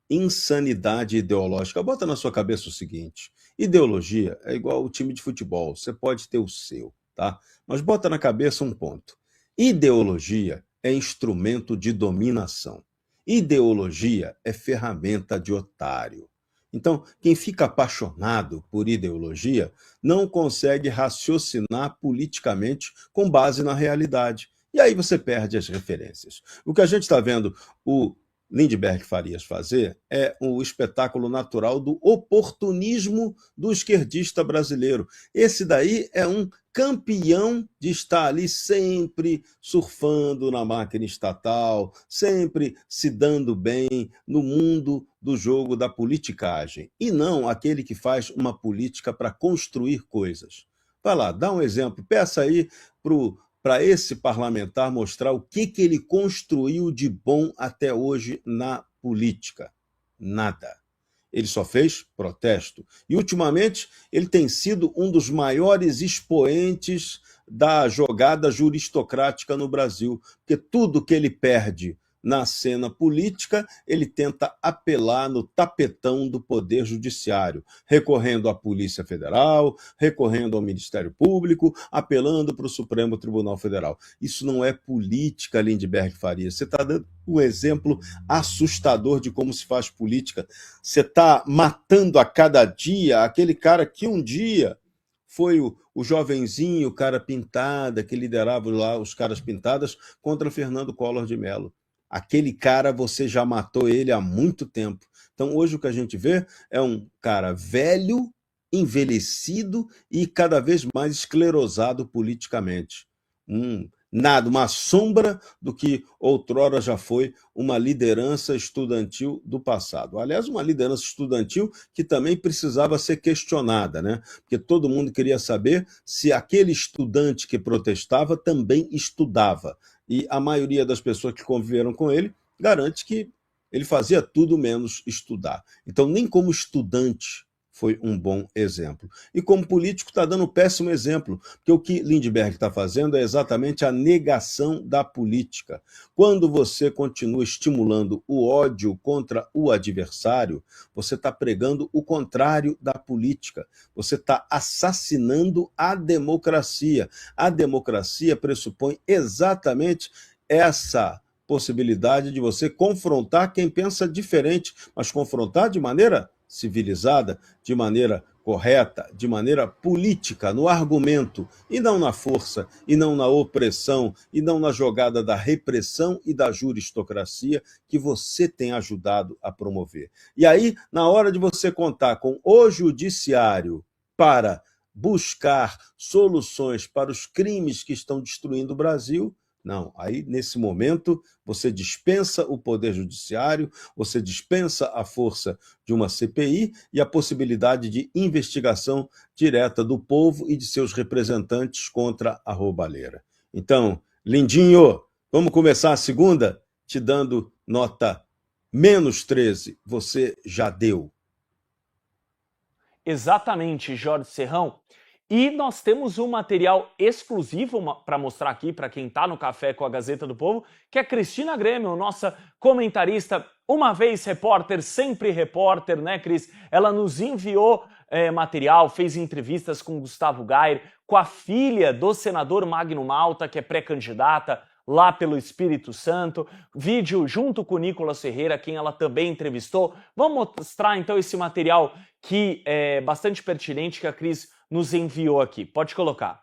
Insanidade ideológica. Bota na sua cabeça o seguinte: ideologia é igual o time de futebol, você pode ter o seu, tá? Mas bota na cabeça um ponto. Ideologia é instrumento de dominação. Ideologia é ferramenta de otário. Então, quem fica apaixonado por ideologia não consegue raciocinar politicamente com base na realidade. E aí você perde as referências. O que a gente está vendo o Lindbergh Farias fazer é o espetáculo natural do oportunismo do esquerdista brasileiro. Esse daí é um campeão de estar ali sempre surfando na máquina estatal, sempre se dando bem no mundo do jogo da politicagem, e não aquele que faz uma política para construir coisas. Vai lá, dá um exemplo, peça aí para esse parlamentar mostrar o que ele construiu de bom até hoje na política. Nada. Ele só fez protesto. E, ultimamente, ele tem sido um dos maiores expoentes da jogada juristocrática no Brasil, porque tudo que ele perde na cena política, ele tenta apelar no tapetão do Poder Judiciário, recorrendo à Polícia Federal, recorrendo ao Ministério Público, apelando para o Supremo Tribunal Federal. Isso não é política, Lindbergh Farias. Você está dando um exemplo assustador de como se faz política. Você está matando a cada dia aquele cara que um dia foi o jovenzinho, o cara pintada, que liderava lá os caras pintadas contra Fernando Collor de Mello. Aquele cara, você já matou ele há muito tempo. Então, hoje o que a gente vê é um cara velho, envelhecido e cada vez mais esclerosado politicamente. Nada, uma sombra do que outrora já foi uma liderança estudantil do passado. Aliás, uma liderança estudantil que também precisava ser questionada, né? Porque todo mundo queria saber se aquele estudante que protestava também estudava. E a maioria das pessoas que conviveram com ele garante que ele fazia tudo menos estudar. Então, nem como estudante foi um bom exemplo. E como político está dando um péssimo exemplo, porque o que Lindbergh está fazendo é exatamente a negação da política. Quando você continua estimulando o ódio contra o adversário, você está pregando o contrário da política. Você está assassinando a democracia. A democracia pressupõe exatamente essa possibilidade de você confrontar quem pensa diferente, mas confrontar de maneira civilizada, de maneira correta, de maneira política, no argumento, e não na força, e não na opressão, e não na jogada da repressão e da juristocracia que você tem ajudado a promover. E aí, na hora de você contar com o judiciário para buscar soluções para os crimes que estão destruindo o Brasil, não, aí nesse momento você dispensa o Poder Judiciário, você dispensa a força de uma CPI e a possibilidade de investigação direta do povo e de seus representantes contra a roubalheira. Então, lindinho, vamos começar a segunda te dando nota -13, você já deu. Exatamente, Jorge Serrão. E nós temos um material exclusivo para mostrar aqui para quem está no Café com a Gazeta do Povo, que é Cristina Grêmio, nossa comentarista, uma vez repórter, sempre repórter, né, Cris? Ela nos enviou material, fez entrevistas com Gustavo Gayer, com a filha do senador Magno Malta, que é pré-candidata lá pelo Espírito Santo, vídeo junto com o Nicolas Ferreira, quem ela também entrevistou. Vamos mostrar então esse material que é bastante pertinente que a Cris nos enviou aqui. Pode colocar.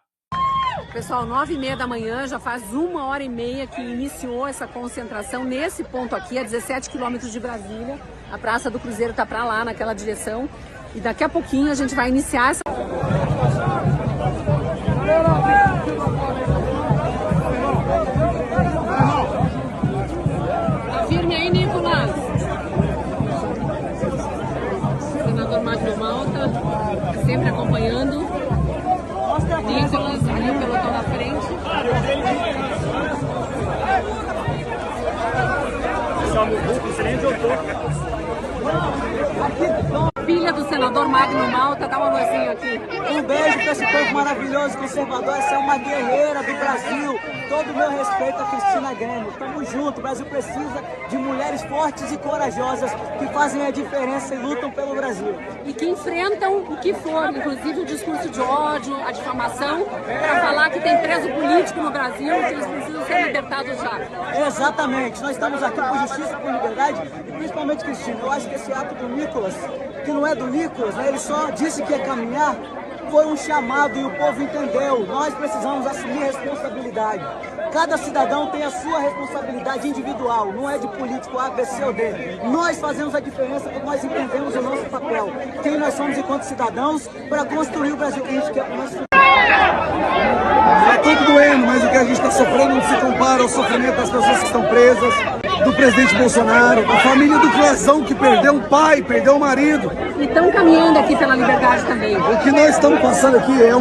Pessoal, 9h30 da manhã, já faz 1h30 que iniciou essa concentração nesse ponto aqui, a 17 quilômetros de Brasília. A Praça do Cruzeiro está para lá, naquela direção. E daqui a pouquinho a gente vai iniciar essa... Firme aí, Nicolas. Senador Magno Malta, sempre acompanhando. Nicolas, ali o pelotão na frente. Filha do senador Magno Malta, dá um amorzinho aqui. Um beijo para esse povo maravilhoso, conservador. Essa é uma guerreira do Brasil. Todo o meu respeito a Cristina Grêmio. Tamo junto. O Brasil precisa de mulheres fortes e corajosas que fazem a diferença e lutam pelo Brasil. E que enfrentam o que for, inclusive o discurso de ódio, a difamação, para falar que tem preso político no Brasil e que eles precisam ser libertados já. Exatamente. Nós estamos aqui por justiça, por liberdade e principalmente, Cristina, eu acho que esse ato do Nicolas, que não é do Nicolas, né? Ele só disse que ia caminhar, foi um chamado e o povo entendeu. Nós precisamos assumir responsabilidade. Cada cidadão tem a sua responsabilidade individual, não é de político A, B, C ou D. Nós fazemos a diferença porque nós entendemos o nosso papel, quem nós somos enquanto cidadãos, para construir o Brasil que a gente quer para o nosso futuro. Está tudo doendo, mas o que a gente está sofrendo não se compara ao sofrimento das pessoas que estão presas, do presidente Bolsonaro, da família do Clezão que perdeu um pai, perdeu um marido. E estão caminhando aqui pela liberdade também. O que nós estamos passando aqui é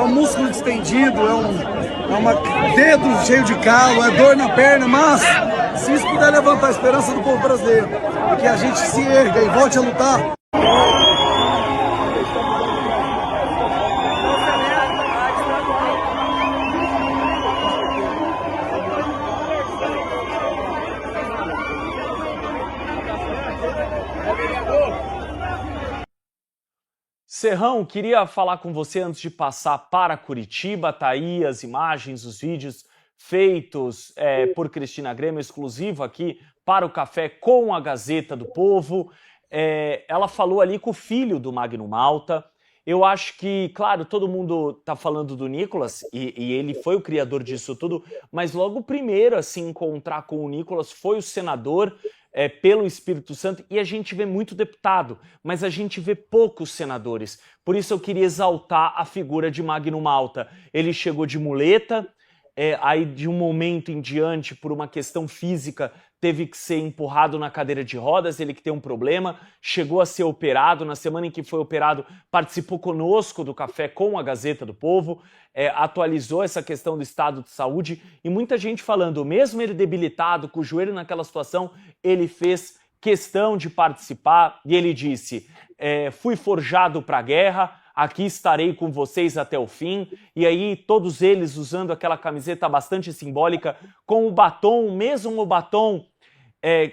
um músculo distendido, é um dedo cheio de calo, é dor na perna, mas se isso puder levantar a esperança do povo brasileiro e que a gente se erga e volte a lutar. Serrão, queria falar com você antes de passar para Curitiba. Tá aí as imagens, os vídeos feitos por Cristina Grêmio, exclusivo aqui para o Café com a Gazeta do Povo. Ela falou ali com o filho do Magno Malta. Eu acho que, claro, todo mundo tá falando do Nicolas e ele foi o criador disso tudo, mas logo o primeiro a se encontrar com o Nicolas foi o senador pelo Espírito Santo, e a gente vê muito deputado, mas a gente vê poucos senadores. Por isso eu queria exaltar a figura de Magno Malta. Ele chegou de muleta, aí de um momento em diante, por uma questão física, teve que ser empurrado na cadeira de rodas, ele que tem um problema, chegou a ser operado. Na semana em que foi operado, participou conosco do Café com a Gazeta do Povo, atualizou essa questão do estado de saúde, e muita gente falando, mesmo ele debilitado, com o joelho naquela situação, ele fez questão de participar, e ele disse, fui forjado para a guerra, aqui estarei com vocês até o fim. E aí todos eles usando aquela camiseta bastante simbólica, com o batom, mesmo o batom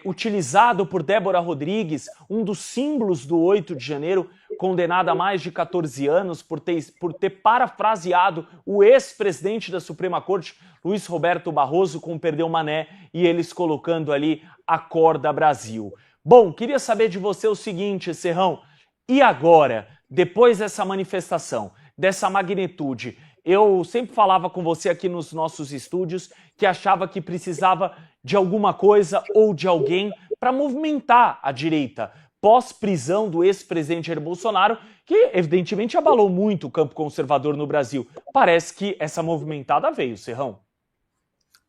utilizado por Débora Rodrigues, um dos símbolos do 8 de janeiro, condenada a mais de 14 anos por ter parafraseado o ex-presidente da Suprema Corte, Luiz Roberto Barroso, com Perdeu Mané, e eles colocando ali Acorda Brasil. Bom, queria saber de você o seguinte, Serrão, e agora, depois dessa manifestação, dessa magnitude, eu sempre falava com você aqui nos nossos estúdios que achava que precisava de alguma coisa ou de alguém para movimentar a direita, pós-prisão do ex-presidente Jair Bolsonaro, que evidentemente abalou muito o campo conservador no Brasil. Parece que essa movimentada veio, Serrão.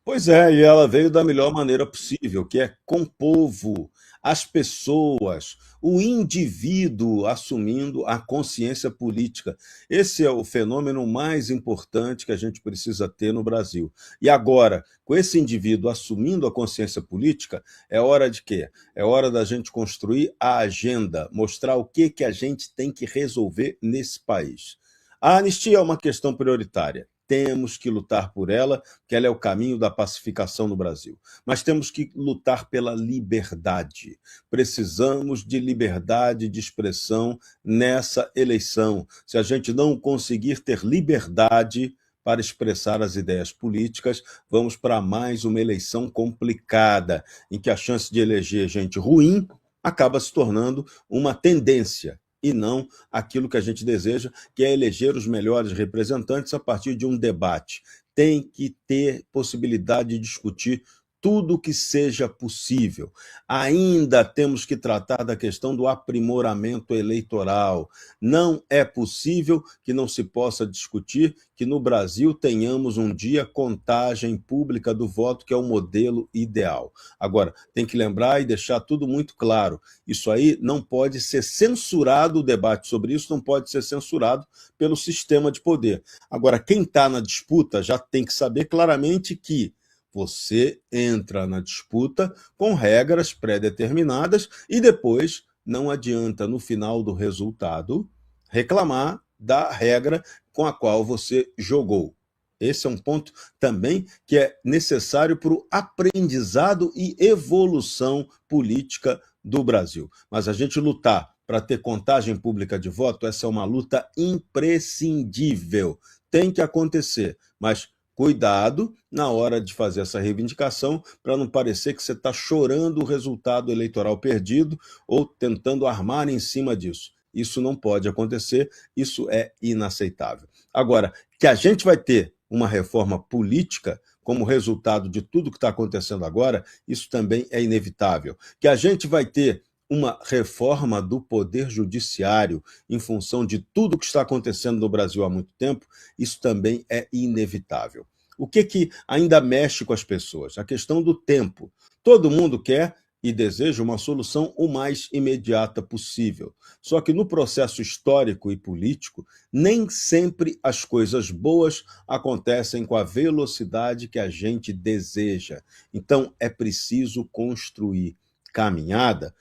Pois é, e ela veio da melhor maneira possível, que é com o povo, as pessoas, o indivíduo assumindo a consciência política. Esse é o fenômeno mais importante que a gente precisa ter no Brasil. E agora, com esse indivíduo assumindo a consciência política, é hora de quê? É hora da gente construir a agenda, mostrar o que a gente tem que resolver nesse país. A anistia é uma questão prioritária. Temos que lutar por ela, porque ela é o caminho da pacificação no Brasil. Mas temos que lutar pela liberdade. Precisamos de liberdade de expressão nessa eleição. Se a gente não conseguir ter liberdade para expressar as ideias políticas, vamos para mais uma eleição complicada, em que a chance de eleger gente ruim acaba se tornando uma tendência, e não aquilo que a gente deseja, que é eleger os melhores representantes a partir de um debate. Tem que ter possibilidade de discutir tudo o que seja possível. Ainda temos que tratar da questão do aprimoramento eleitoral. Não é possível que não se possa discutir que no Brasil tenhamos um dia contagem pública do voto, que é o modelo ideal. Agora, tem que lembrar e deixar tudo muito claro, isso aí não pode ser censurado, o debate sobre isso não pode ser censurado pelo sistema de poder. Agora, quem está na disputa já tem que saber claramente que você entra na disputa com regras pré-determinadas e depois não adianta, no final do resultado, reclamar da regra com a qual você jogou. Esse é um ponto também que é necessário para o aprendizado e evolução política do Brasil. Mas a gente lutar para ter contagem pública de voto, essa é uma luta imprescindível. Tem que acontecer, mas cuidado na hora de fazer essa reivindicação, para não parecer que você está chorando o resultado eleitoral perdido ou tentando armar em cima disso. Isso não pode acontecer, isso é inaceitável. Agora, que a gente vai ter uma reforma política como resultado de tudo que está acontecendo agora, isso também é inevitável. Que a gente vai ter uma reforma do Poder Judiciário em função de tudo que está acontecendo no Brasil há muito tempo, isso também é inevitável. O que ainda mexe com as pessoas? A questão do tempo. Todo mundo quer e deseja uma solução o mais imediata possível. Só que no processo histórico e político, nem sempre as coisas boas acontecem com a velocidade que a gente deseja. Então, é preciso construir caminhada.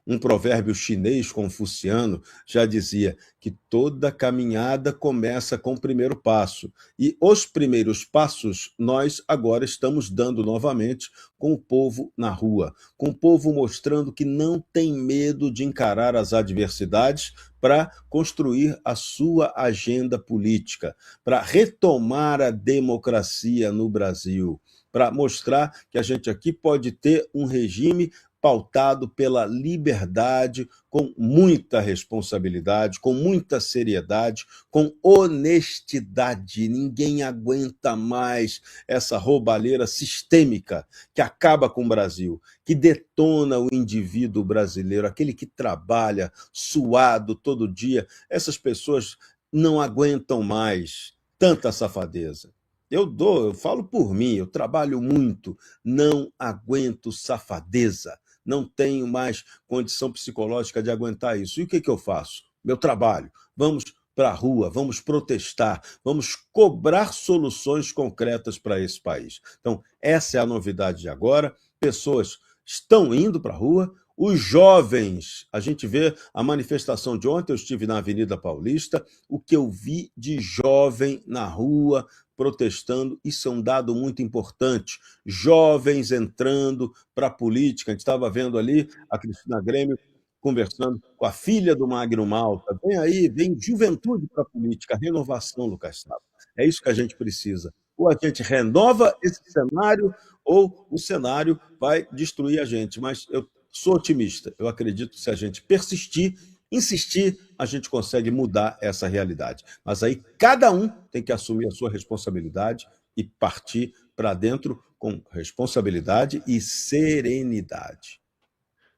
Um provérbio chinês confuciano já dizia que toda caminhada começa com o primeiro passo. E os primeiros passos nós agora estamos dando novamente com o povo na rua, com o povo mostrando que não tem medo de encarar as adversidades para construir a sua agenda política, para retomar a democracia no Brasil, para mostrar que a gente aqui pode ter um regime pautado pela liberdade, com muita responsabilidade, com muita seriedade, com honestidade. Ninguém aguenta mais essa roubalheira sistêmica que acaba com o Brasil, que detona o indivíduo brasileiro, aquele que trabalha suado todo dia. Essas pessoas não aguentam mais tanta safadeza. Eu falo por mim, eu trabalho muito, não aguento safadeza. Não tenho mais condição psicológica de aguentar isso. E o que eu faço? Meu trabalho. Vamos para a rua, vamos protestar, vamos cobrar soluções concretas para esse país. Então, essa é a novidade de agora. Pessoas estão indo para a rua. Os jovens, a gente vê a manifestação de ontem, eu estive na Avenida Paulista, o que eu vi de jovem na rua, protestando, isso é um dado muito importante. Jovens entrando para a política. A gente estava vendo ali a Cristina Grêmio conversando com a filha do Magno Malta. Vem aí, vem juventude para a política, renovação, Lucas Saba. É isso que a gente precisa. Ou a gente renova esse cenário, ou o cenário vai destruir a gente. Mas eu sou otimista. Eu acredito que se a gente persistir, insistir, a gente consegue mudar essa realidade. Mas aí cada um tem que assumir a sua responsabilidade e partir para dentro com responsabilidade e serenidade.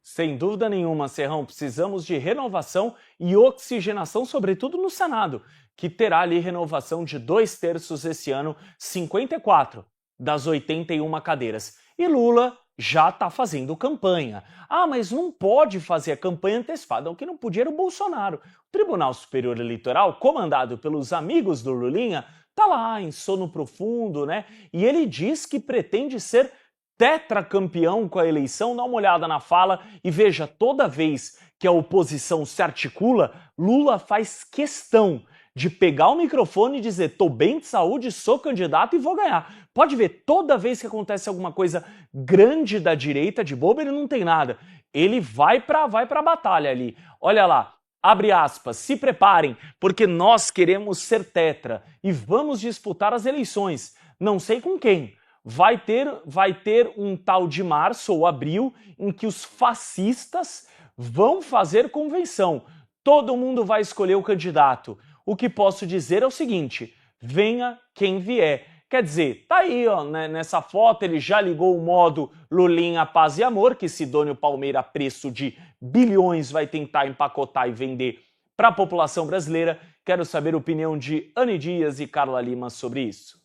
Sem dúvida nenhuma, Serrão, precisamos de renovação e oxigenação, sobretudo no Senado, que terá ali renovação de 2/3 esse ano, 54 das 81 cadeiras. E Lula já está fazendo campanha. Ah, mas não pode fazer a campanha antecipada. O que não podia era o Bolsonaro. O Tribunal Superior Eleitoral, comandado pelos amigos do Lulinha, está lá em sono profundo, né? E ele diz que pretende ser tetracampeão com a eleição. Dá uma olhada na fala e veja, toda vez que a oposição se articula, Lula faz questão de pegar o microfone e dizer: tô bem de saúde, sou candidato e vou ganhar. Pode ver, toda vez que acontece alguma coisa grande da direita, de bobo, ele não tem nada. Ele vai pra batalha ali. Olha lá, abre aspas, se preparem, porque nós queremos ser tetra e vamos disputar as eleições. Não sei com quem. Vai ter um tal de março ou abril em que os fascistas vão fazer convenção. Todo mundo vai escolher o candidato. O que posso dizer é o seguinte: venha quem vier. Quer dizer, tá aí, ó, né, nessa foto ele já ligou o modo Lulinha, Paz e Amor, que Sidônio Palmeira, a preço de bilhões, vai tentar empacotar e vender para a população brasileira. Quero saber a opinião de Anne Dias e Carla Lima sobre isso.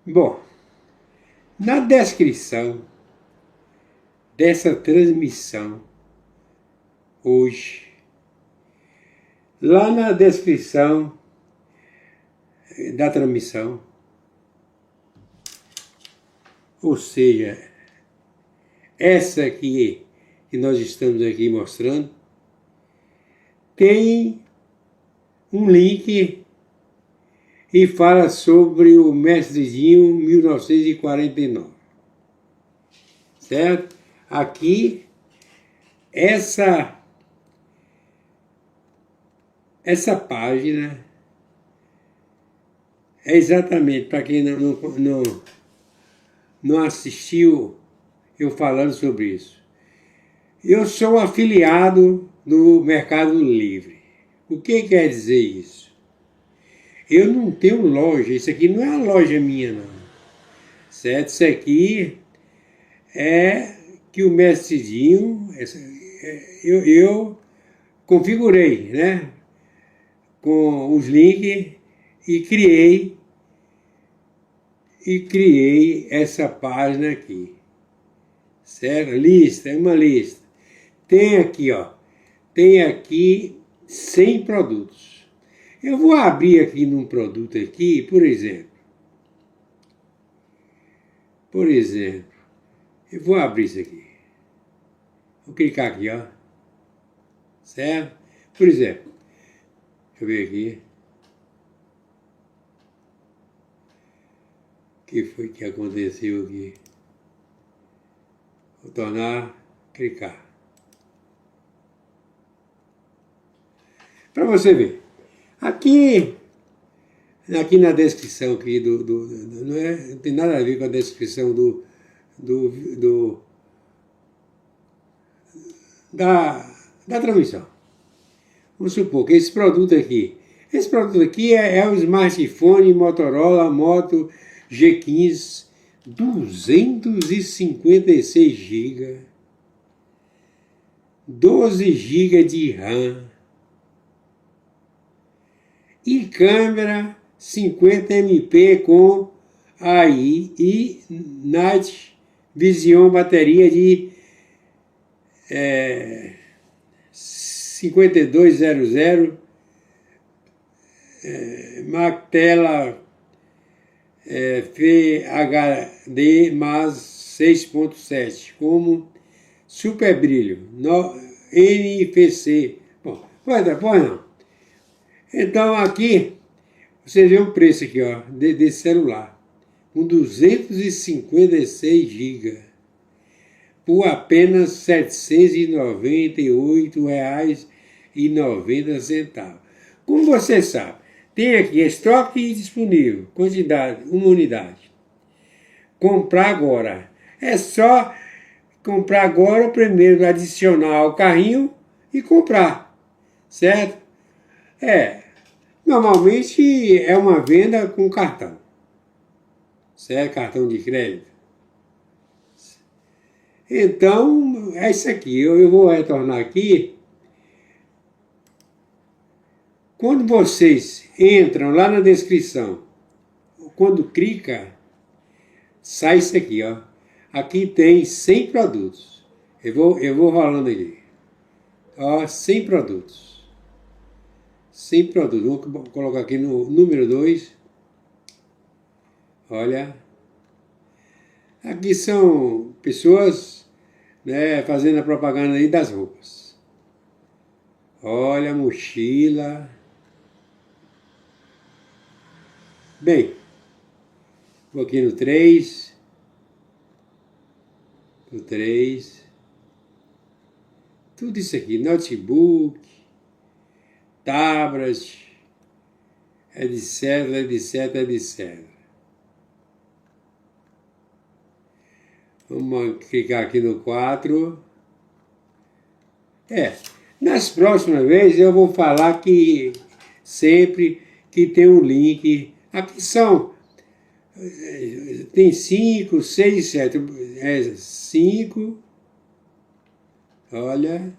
Bom, na descrição dessa transmissão hoje, lá na descrição da transmissão, ou seja, essa aqui que nós estamos aqui mostrando, tem um link e fala sobre o Mestrezinho 1949, certo? Aqui, essa página é exatamente, para quem não assistiu eu falando sobre isso. Eu sou afiliado do Mercado Livre. O que quer dizer isso? Eu não tenho loja, isso aqui não é uma loja minha, não. Certo? Isso aqui é que o Mestrezinho, eu configurei, né? Com os links e criei essa página aqui. Certo? Lista, é uma lista. Tem aqui, ó. Tem aqui 100 produtos. Eu vou abrir aqui num produto aqui, por exemplo, eu vou abrir isso aqui. Vou clicar aqui, ó. Certo? Por exemplo, deixa eu ver aqui. O que foi que aconteceu aqui? Vou tornar, clicar. Para você ver. Aqui na descrição aqui não tem nada a ver com a descrição da transmissão. Vamos supor que esse produto aqui é o smartphone Motorola Moto G15, 256 GB, 12 GB de RAM, e câmera 50MP com AI e Night Vision, bateria de 5200, Mactela FHD mais 6.7, como super brilho, NFC. Bom, pois não. Então aqui, você vê o preço aqui, ó, desse celular, com 256 GB, por apenas R$ 798,90. Como você sabe, tem aqui estoque disponível, quantidade, uma unidade. Comprar agora. É só comprar agora, primeiro adicionar ao carrinho e comprar, certo? Normalmente é uma venda com cartão, certo? Cartão de crédito. Então, é isso aqui. Eu vou retornar aqui. Quando vocês entram lá na descrição, quando clica, sai isso aqui, ó. Aqui tem 100 produtos. Eu vou rolando aqui. Ó, 100 produtos. 100 produtos. Vou colocar aqui no número 2. Olha. Aqui são pessoas, né, fazendo a propaganda aí das roupas. Olha a mochila. Bem, vou aqui no 3. No 3. Tudo isso aqui, notebook, tablet, etc, etc, etc. Vamos clicar aqui no 4. Nas próximas vezes eu vou falar que sempre que tem um link. Aqui tem 5, 6, 7. 5. Olha.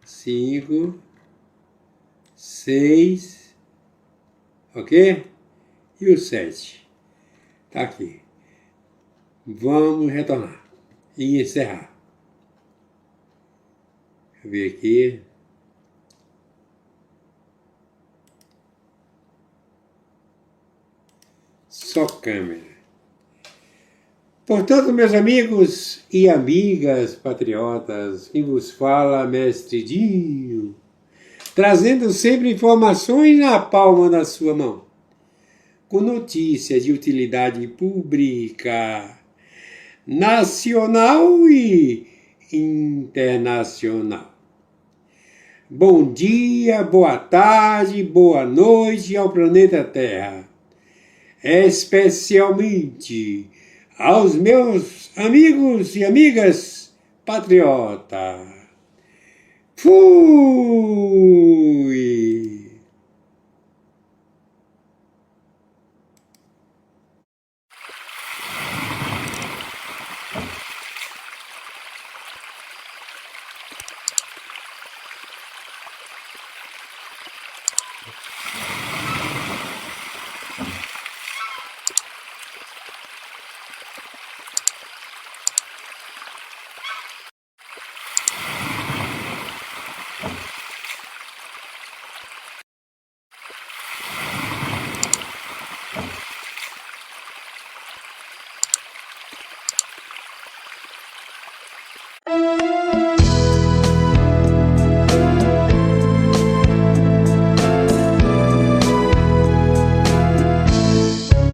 5, 6. Ok? E o 7. Tá aqui. Vamos retornar e encerrar. Deixa eu ver aqui. Só câmera. Portanto, meus amigos e amigas patriotas, quem vos fala, Mestre Dinho, trazendo sempre informações na palma da sua mão, com notícias de utilidade pública, nacional e internacional. Bom dia, boa tarde, boa noite ao planeta Terra, especialmente aos meus amigos e amigas patriotas. Fui!